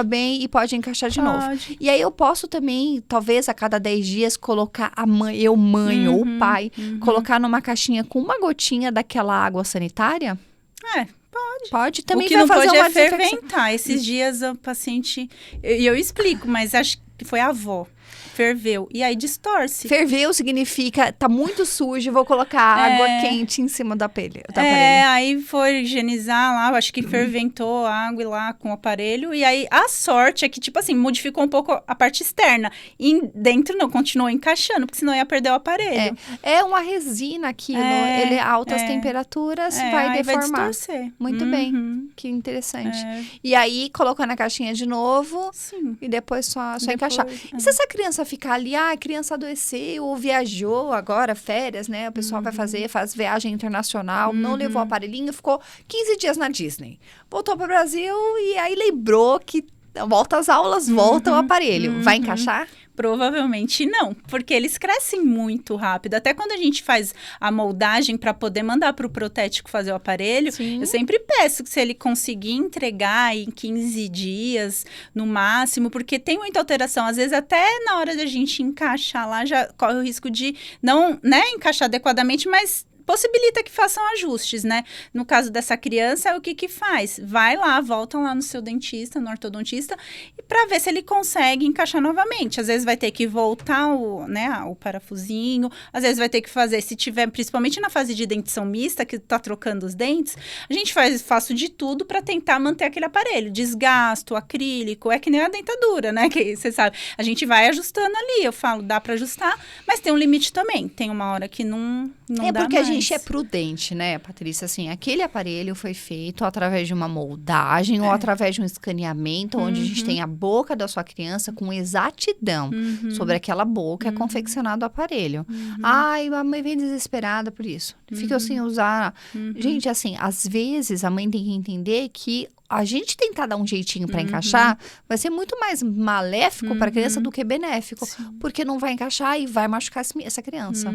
bem e pode encaixar de novo. E aí eu posso também, talvez a cada 10 dias, colocar a mãe ou o pai, colocar numa caixinha com uma gotinha daquela água sanitária? Pode. Também o que vai não fazer pode uma é ferventar. Esses dias o paciente... Eu explico, mas acho que foi a avó. Ferveu. E aí distorce. Ferveu significa, tá muito sujo, vou colocar água quente em cima do aparelho. Aí foi higienizar lá, acho que ferventou a água lá com o aparelho. E aí a sorte é que, tipo assim, modificou um pouco a parte externa. E dentro não, continuou encaixando, porque senão ia perder o aparelho. É uma resina aqui, ele a altas temperaturas vai deformar. Vai distorcer. Muito bem, que interessante. E aí, colocou na caixinha de novo. Sim. E depois só encaixar. E se essa criança ficar ali, a criança adoeceu ou viajou agora, férias, né? O pessoal faz viagem internacional, não levou o aparelhinho, ficou 15 dias na Disney. Voltou para o Brasil e aí lembrou que volta às aulas, volta o aparelho. Vai encaixar? Provavelmente não, porque eles crescem muito rápido. Até quando a gente faz a moldagem para poder mandar para o protético fazer o aparelho, eu sempre peço que se ele conseguir entregar em 15 dias, no máximo, porque tem muita alteração. Às vezes até na hora da gente encaixar lá, já corre o risco de não, né, encaixar adequadamente, mas... possibilita que façam ajustes, né? No caso dessa criança, o que faz? Vai lá, voltam lá no seu dentista, no ortodontista, e para ver se ele consegue encaixar novamente. Às vezes vai ter que voltar o parafusinho, às vezes vai ter que fazer, se tiver, principalmente na fase de dentição mista, que tá trocando os dentes, a gente faço de tudo para tentar manter aquele aparelho. Desgasto, acrílico, é que nem a dentadura, né? Que você sabe, a gente vai ajustando ali, eu falo, dá para ajustar, mas tem um limite também. Tem uma hora que não dá porque mais. A gente é prudente, né, Patrícia? Assim, aquele aparelho foi feito através de uma moldagem ou através de um escaneamento, onde a gente tem a boca da sua criança com exatidão sobre aquela boca, é confeccionado o aparelho. Ai, a mãe vem desesperada por isso. Fica sem usar. Gente, assim, às vezes a mãe tem que entender que a gente tentar dar um jeitinho para encaixar, vai ser muito mais maléfico para a criança do que benéfico. Sim. Porque não vai encaixar e vai machucar essa criança.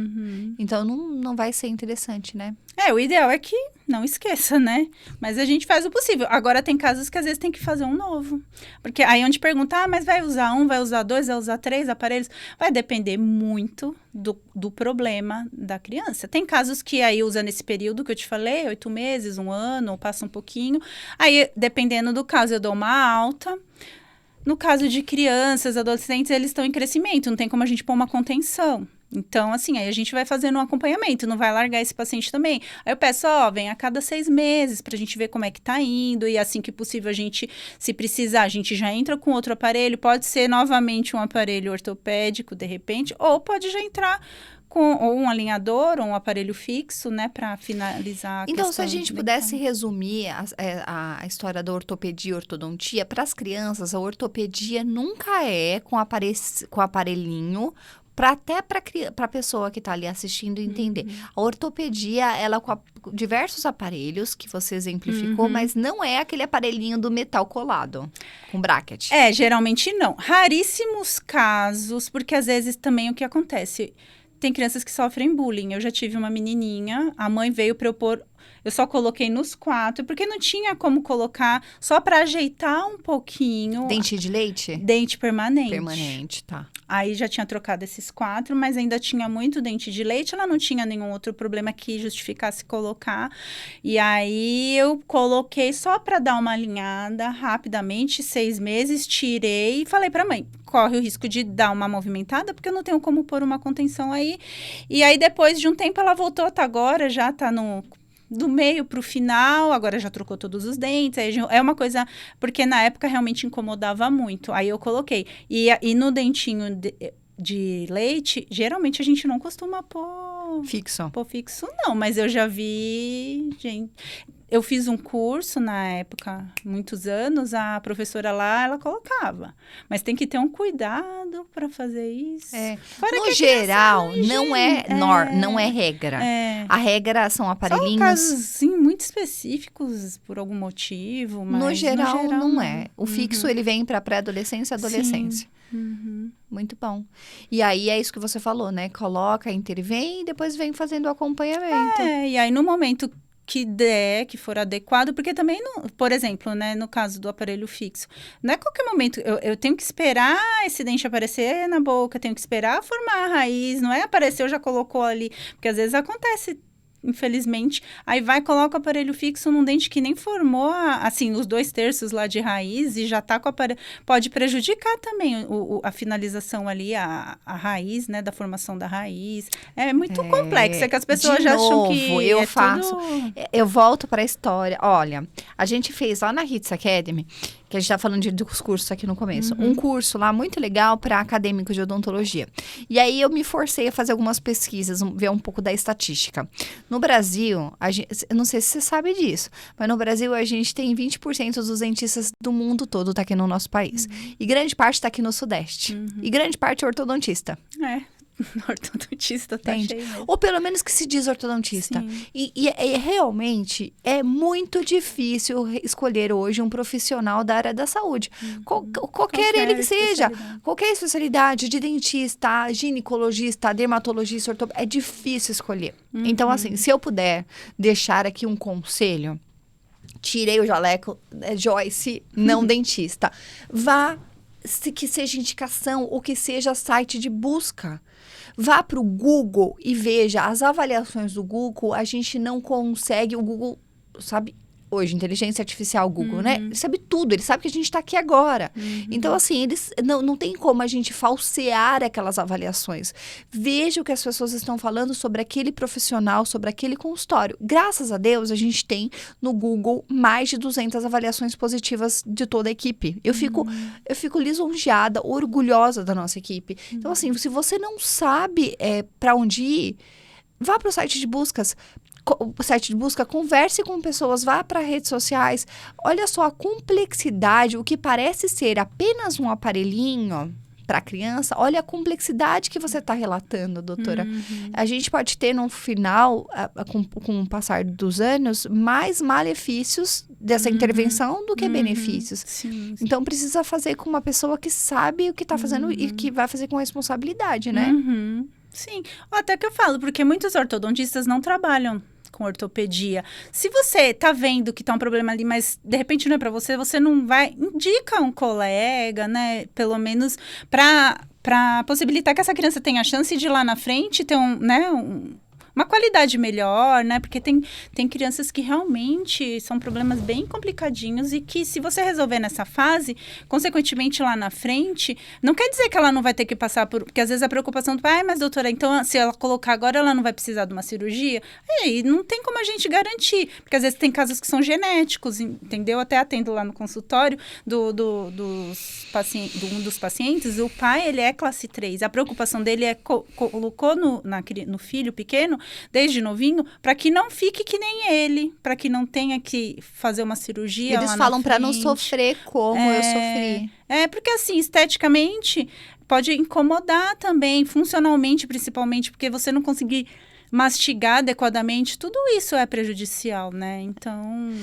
Então, não vai ser interessante, né? O ideal é que não esqueça, né? Mas a gente faz o possível. Agora, tem casos que às vezes tem que fazer um novo. Porque aí onde pergunta, mas vai usar um, vai usar dois, vai usar 3 aparelhos? Vai depender muito do problema da criança. Tem casos que aí usa nesse período que eu te falei, 8 meses, 1 ano, ou passa um pouquinho. Aí, dependendo do caso, eu dou uma alta. No caso de crianças, adolescentes, eles estão em crescimento, não tem como a gente pôr uma contenção. Então, assim, aí a gente vai fazendo um acompanhamento, não vai largar esse paciente também. Aí eu peço, vem a cada 6 meses pra gente ver como é que tá indo, e assim que possível a gente, se precisar, a gente já entra com outro aparelho, pode ser novamente um aparelho ortopédico, de repente, ou pode já entrar com ou um alinhador ou um aparelho fixo, né, para finalizar a Então, se a questão gente dental. pudesse resumir a história da ortopedia e ortodontia, para as crianças, a ortopedia nunca é com aparelhinho, até para a pessoa que está ali assistindo entender. A ortopedia, ela com diversos aparelhos que você exemplificou, mas não é aquele aparelhinho do metal colado, com bracket. Geralmente não. Raríssimos casos, porque às vezes também o que acontece... Tem crianças que sofrem bullying. Eu já tive uma menininha, a mãe veio para eu pôr... Eu só coloquei nos 4, porque não tinha como colocar, só para ajeitar um pouquinho. Dente de leite? Dente permanente. Permanente, tá. Aí já tinha trocado esses 4, mas ainda tinha muito dente de leite. Ela não tinha nenhum outro problema que justificasse colocar. E aí eu coloquei só para dar uma alinhada rapidamente, 6 meses, tirei e falei para a mãe, corre o risco de dar uma movimentada, porque eu não tenho como pôr uma contenção aí. E aí depois de um tempo ela voltou, tá agora, já tá do meio para o final, agora já trocou todos os dentes. Aí é uma coisa, porque na época realmente incomodava muito. Aí eu coloquei. E no dentinho de leite, geralmente a gente não costuma pôr fixo. Pôr fixo, não, mas eu já vi, gente. Eu fiz um curso na época, muitos anos, a professora lá, ela colocava. Mas tem que ter um cuidado para fazer isso. No geral, não é regra. A regra são aparelhinhos... São casos, sim, muito específicos, por algum motivo, mas no geral não é. O fixo, ele vem para pré-adolescência e adolescência. Muito bom. E aí, é isso que você falou, né? Coloca, intervém e depois vem fazendo o acompanhamento. E aí no momento que for adequado, porque também, por exemplo, né, no caso do aparelho fixo, não é qualquer momento, eu tenho que esperar esse dente aparecer na boca, tenho que esperar formar a raiz, não é apareceu, já colocou ali, porque às vezes acontece, infelizmente, aí coloca o aparelho fixo num dente que nem formou, assim, os 2/3 lá de raiz e já tá com o aparelho, pode prejudicar também a finalização ali, a raiz, né, da formação da raiz. É muito complexo, é que as pessoas já acham que eu volto para a história. Olha, a gente fez lá na Hits Academy, que a gente tá falando dos cursos aqui no começo, um curso lá muito legal para acadêmicos de odontologia. E aí eu me forcei a fazer algumas pesquisas, ver um pouco da estatística. No Brasil, eu não sei se você sabe disso, mas no Brasil a gente tem 20% dos dentistas do mundo todo tá aqui no nosso país. E grande parte tá aqui no Sudeste. E grande parte é ortodontista. Ortodontista tá cheio mesmo. Ou pelo menos que se diz ortodontista. E realmente é muito difícil escolher hoje um profissional da área da saúde. Qualquer ele que seja. Qualquer especialidade de dentista, ginecologista, dermatologista, ortopedista. É difícil escolher. Então, assim, se eu puder deixar aqui um conselho, tirei o jaleco, Joyce, não dentista. Que seja indicação ou que seja site de busca. Vá para o Google e veja as avaliações do Google. A gente não consegue... O Google, sabe... Hoje, inteligência artificial, Google, né? Ele sabe tudo. Ele sabe que a gente está aqui agora. Então, assim, eles não tem como a gente falsear aquelas avaliações. Veja o que as pessoas estão falando sobre aquele profissional, sobre aquele consultório. Graças a Deus, a gente tem no Google mais de 200 avaliações positivas de toda a equipe. Eu fico lisonjeada, orgulhosa da nossa equipe. Então, assim, se você não sabe para onde ir, vá para o site de buscas. O site de busca, converse com pessoas, vá para redes sociais. Olha só a complexidade, o que parece ser apenas um aparelhinho, para a criança, olha a complexidade que você está relatando, doutora. A gente pode ter no final, com o passar dos anos, mais malefícios dessa intervenção do que benefícios. Sim. Então, precisa fazer com uma pessoa que sabe o que está fazendo e que vai fazer com responsabilidade, né? Sim. Ou até que eu falo, porque muitos ortodontistas não trabalham com ortopedia. Se você tá vendo que tá um problema ali, mas de repente não é para você, você não vai, indica um colega, né? Pelo menos para possibilitar que essa criança tenha a chance de ir lá na frente ter uma qualidade melhor, né? Porque tem crianças que realmente são problemas bem complicadinhos e que se você resolver nessa fase, consequentemente lá na frente, não quer dizer que ela não vai ter que passar por... Porque às vezes a preocupação do pai, mas doutora, então se ela colocar agora, ela não vai precisar de uma cirurgia? E não tem como a gente garantir, porque às vezes tem casos que são genéticos, entendeu? Até atendo lá no consultório de um dos pacientes, o pai, ele é classe 3. A preocupação dele é colocou no filho pequeno, desde novinho, para que não fique que nem ele, para que não tenha que fazer uma cirurgia. Eles falam para não sofrer como eu sofri. Porque assim, esteticamente, pode incomodar também, funcionalmente principalmente, porque você não conseguir mastigar adequadamente, tudo isso é prejudicial, né? Então...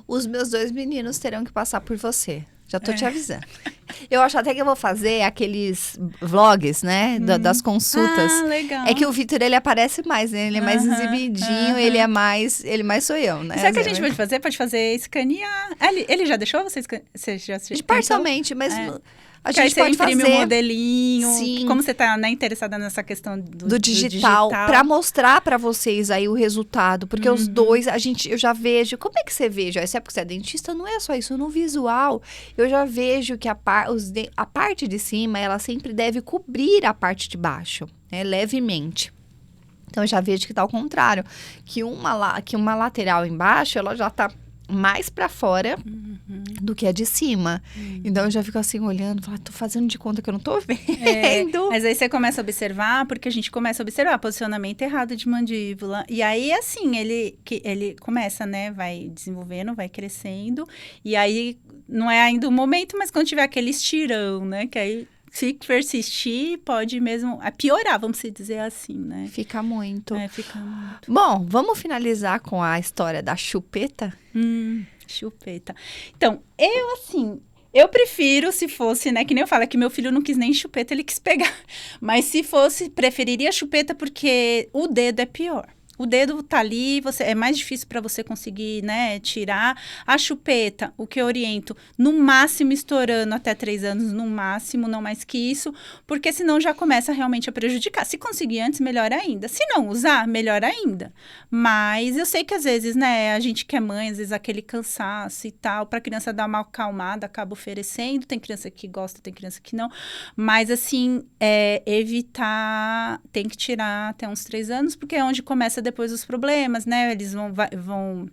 Os meus 2 meninos terão que passar por você. Já tô te avisando. Eu acho até que eu vou fazer aqueles vlogs, né? Das consultas. Ah, legal. É que o Vitor, ele aparece mais, né? Ele é mais exibidinho, ele mais sou eu, né? Sabe o que a gente pode fazer? Pode fazer escanear. Ele já deixou você já parcialmente, mas... A gente aí você pode imprime fazer um modelinho. Sim. Como você está interessada nessa questão do digital, para mostrar para vocês aí o resultado, porque os dois, eu já vejo, como é que você vê, Joyce? É porque você é dentista, não é só isso, no visual, eu já vejo que a parte de cima, ela sempre deve cobrir a parte de baixo, né, levemente. Então, eu já vejo que tá ao contrário, que uma lateral embaixo, ela já tá mais para fora do que a de cima. Então, eu já fico assim, olhando, falando, tô fazendo de conta que eu não tô vendo. Mas aí você começa a observar, porque a gente começa a observar posicionamento errado de mandíbula. E aí, assim, ele começa, né, vai desenvolvendo, vai crescendo. E aí, não é ainda o momento, mas quando tiver aquele estirão, né, que aí... Se persistir, pode mesmo piorar, vamos dizer assim, né? Fica muito. Fica muito. Bom, vamos finalizar com a história da chupeta? Chupeta. Então, eu prefiro se fosse, né, que nem eu falo, é que meu filho não quis nem chupeta, ele quis pegar. Mas se fosse, preferiria chupeta porque o dedo é pior. O dedo tá ali, é mais difícil para você conseguir, né, tirar. A chupeta, o que eu oriento, no máximo estourando até 3 anos, no máximo, não mais que isso, porque senão já começa realmente a prejudicar. Se conseguir antes, melhor ainda. Se não usar, melhor ainda. Mas eu sei que às vezes, né, a gente que é mãe, às vezes aquele cansaço e tal, pra criança dar uma acalmada, acaba oferecendo. Tem criança que gosta, tem criança que não. Mas assim, evitar, tem que tirar até uns 3 anos, porque é onde começa depois os problemas, né? Eles vão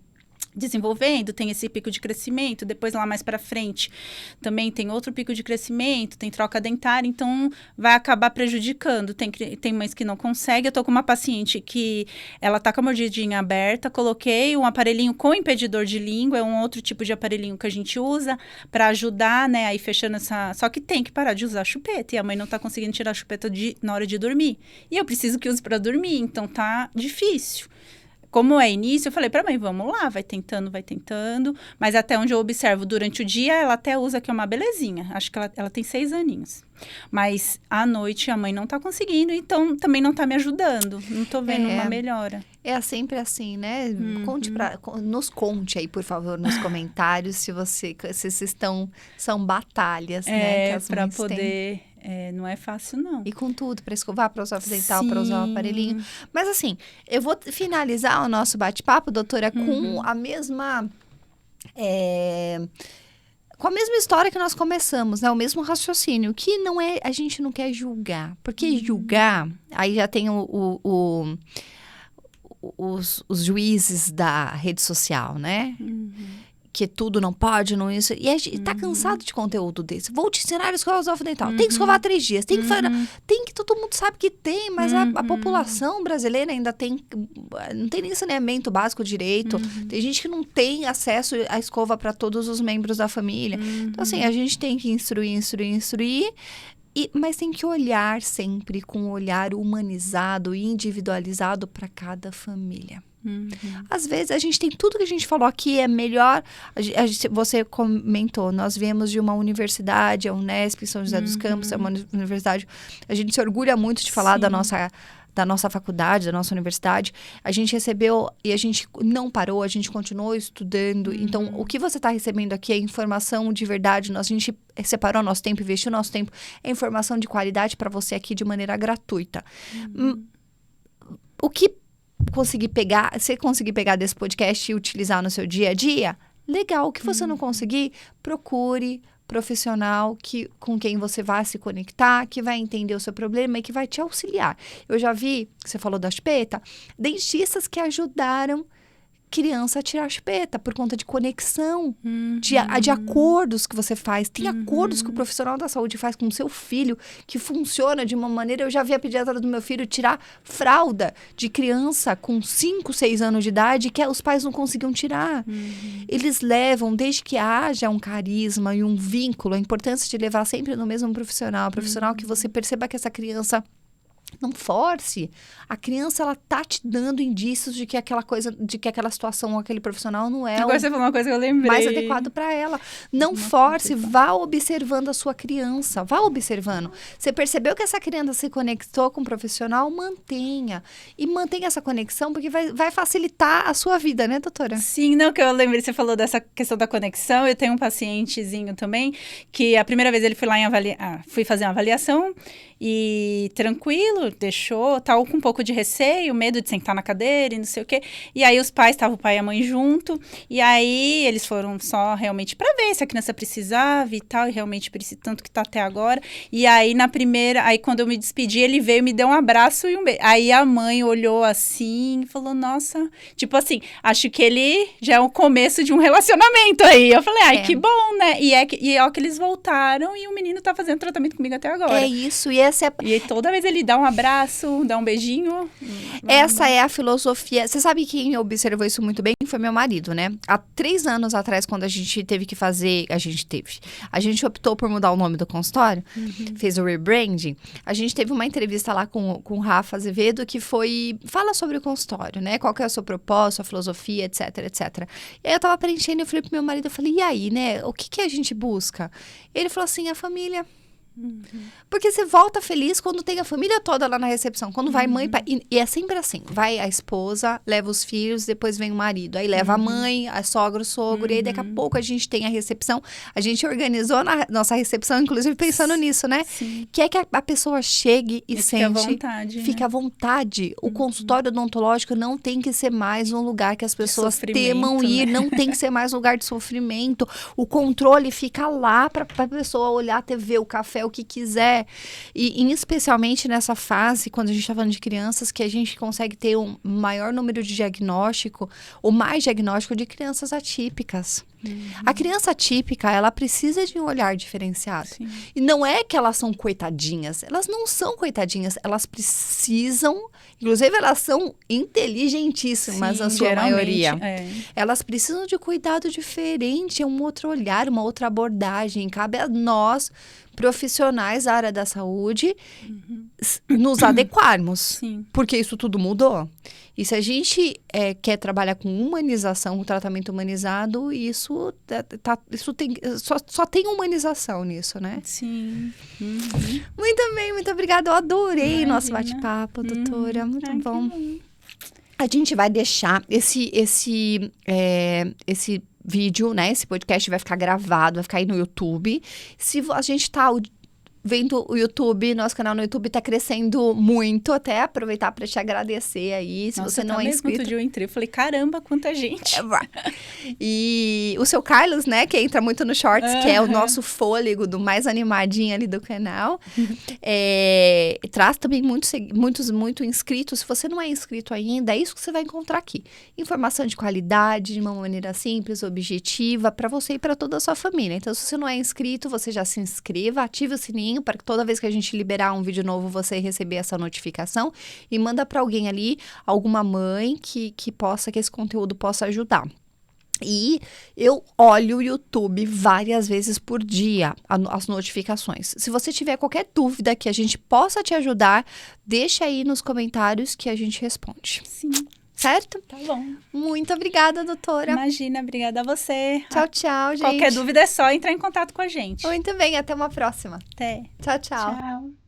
desenvolvendo, tem esse pico de crescimento, depois lá mais para frente também tem outro pico de crescimento, tem troca dentária, então vai acabar prejudicando. Tem mães que não conseguem. Eu tô com uma paciente que ela tá com a mordidinha aberta, coloquei um aparelhinho com impedidor de língua, é um outro tipo de aparelhinho que a gente usa para ajudar, né, aí fechando essa... Só que tem que parar de usar a chupeta, e a mãe não tá conseguindo tirar a chupeta na hora de dormir. E eu preciso que use para dormir, então tá difícil. Como é início, eu falei pra mãe, vamos lá, vai tentando. Mas até onde eu observo, durante o dia, ela até usa, que é uma belezinha. Acho que ela tem 6 aninhos. Mas à noite a mãe não tá conseguindo, então também não tá me ajudando. Não tô vendo uma melhora. É sempre assim, né? Nos conte aí, por favor, nos comentários, se são batalhas, né? Que as pra mães poder... têm. Não é fácil, não. E com tudo, para escovar, para usar o dental, para usar o aparelhinho. Mas assim, eu vou finalizar o nosso bate-papo, doutora, com a mesma... com a mesma história que nós começamos, né? O mesmo raciocínio, que não é... A gente não quer julgar. Porque julgar, aí já tem os juízes da rede social, né? Que tudo não pode, não isso. E a gente tá cansado de conteúdo desse. Vou te ensinar a escovar o esofo dental. Tem que escovar 3 dias. Tem que todo mundo sabe que tem, mas a população brasileira ainda não tem nem saneamento básico direito. Tem gente que não tem acesso à escova para todos os membros da família. Então, assim, a gente tem que instruir. Mas tem que olhar sempre com um olhar humanizado e individualizado para cada família. Às vezes, a gente tem tudo que a gente falou aqui, é melhor... você comentou, nós viemos de uma universidade, a Unesp, São José dos Campos, é uma universidade... A gente se orgulha muito de falar da nossa faculdade, da nossa universidade. A gente recebeu e a gente não parou, a gente continuou estudando. Então, o que você está recebendo aqui é informação de verdade. A gente separou nosso tempo, investiu nosso tempo. É informação de qualidade para você aqui de maneira gratuita. O que você conseguir pegar desse podcast e utilizar no seu dia a dia, legal. O que você não conseguir, procure profissional com quem você vai se conectar, que vai entender o seu problema e que vai te auxiliar. Eu já vi, você falou da chupeta, dentistas que ajudaram criança a tirar a chupeta por conta de conexão, de acordos que você faz. Tem acordos que o profissional da saúde faz com o seu filho que funciona de uma maneira... Eu já vi a pediatra do meu filho tirar fralda de criança com 5, 6 anos de idade que os pais não conseguiam tirar. Eles levam, desde que haja um carisma e um vínculo, a importância de levar sempre no mesmo profissional que você perceba que essa criança... Não force. A criança, ela tá te dando indícios de que aquela situação ou aquele profissional não é Agora você falou uma coisa que eu lembrei. mais adequado para ela. Não force, vá observando a sua criança. Vá observando. Você percebeu que essa criança se conectou com o profissional? Mantenha. E mantenha essa conexão, porque vai facilitar a sua vida, né, doutora? Sim, não, que eu lembrei, você falou dessa questão da conexão. Eu tenho um pacientezinho também, que a primeira vez ele foi lá fui fazer uma avaliação e tranquilo, deixou, tal, com um pouco de receio, medo de sentar na cadeira e não sei o quê. E aí os pais, estavam o pai e a mãe junto, e aí eles foram só realmente para ver se a criança precisava e tal, e realmente precisa, tanto que tá até agora. E aí quando eu me despedi, ele veio, me deu um abraço e um beijo. Aí a mãe olhou assim e falou, nossa, tipo assim, acho que ele já é o começo de um relacionamento aí. Eu falei, ai, que bom, né? E ó que eles voltaram e o menino tá fazendo tratamento comigo até agora. É isso, E toda vez ele dá um abraço, dá um beijinho. Essa é a filosofia. Você sabe quem observou isso muito bem? Foi meu marido, né? Há 3 anos atrás, quando a gente teve que fazer... A gente optou por mudar o nome do consultório, fez o rebranding. A gente teve uma entrevista lá com o Rafa Azevedo, que fala sobre o consultório, né? Qual que é o seu propósito, a filosofia, etc, etc. E aí eu tava preenchendo, eu falei pro meu marido, eu falei, e aí, né? O que a gente busca? Ele falou assim, a família... Porque você volta feliz quando tem a família toda lá na recepção. Quando vai mãe, pai. E é sempre assim. Vai a esposa, leva os filhos, depois vem o marido. Aí leva a mãe, a sogra, o sogro. E aí daqui a pouco a gente tem a recepção. A gente organizou na nossa recepção, inclusive pensando nisso, né? Sim. Que é que a pessoa chegue e sente. Fica à vontade. Fica à vontade. O consultório odontológico não tem que ser mais um lugar que as pessoas temam ir. Né? Não tem que ser mais um lugar de sofrimento. O controle fica lá para a pessoa olhar a TV, o café, o que quiser. E especialmente nessa fase, quando a gente está falando de crianças, que a gente consegue ter um maior número de diagnóstico, ou mais diagnóstico de crianças atípicas. A criança atípica, ela precisa de um olhar diferenciado. Sim. E não é que elas são coitadinhas. Elas não são coitadinhas. Elas precisam... Inclusive, elas são inteligentíssimas, na sua maioria. Elas precisam de cuidado diferente. É um outro olhar, uma outra abordagem. Cabe a nós, profissionais da área da saúde, nos adequarmos. Sim. Porque isso tudo mudou. E se a gente quer trabalhar com humanização, com tratamento humanizado, isso tem, só tem humanização nisso, né? Sim. Muito bem, muito obrigada. Eu adorei nosso bate-papo, doutora. Muito bom. A gente vai deixar esse vídeo, né? Esse podcast vai ficar gravado, vai ficar aí no YouTube. Se a gente tá vendo o YouTube, nosso canal no YouTube tá crescendo muito, até aproveitar para te agradecer aí, se você não é inscrito. Outro dia eu entrei, eu falei, caramba, quanta gente. E o seu Carlos, né, que entra muito no Shorts, que é o nosso fôlego do mais animadinho ali do canal, traz também muito inscritos. Se você não é inscrito ainda, é isso que você vai encontrar aqui. Informação de qualidade, de uma maneira simples, objetiva, para você e para toda a sua família. Então, se você não é inscrito, você já se inscreva, ative o sininho, para que toda vez que a gente liberar um vídeo novo, você receber essa notificação e manda para alguém ali, alguma mãe que esse conteúdo possa ajudar. E eu olho o YouTube várias vezes por dia, as notificações. Se você tiver qualquer dúvida que a gente possa te ajudar, deixa aí nos comentários que a gente responde. Sim. Certo? Tá bom. Muito obrigada, doutora. Imagina, obrigada a você. Tchau, tchau, gente. Qualquer dúvida é só entrar em contato com a gente. Muito bem, até uma próxima. Até. Tchau, tchau. Tchau.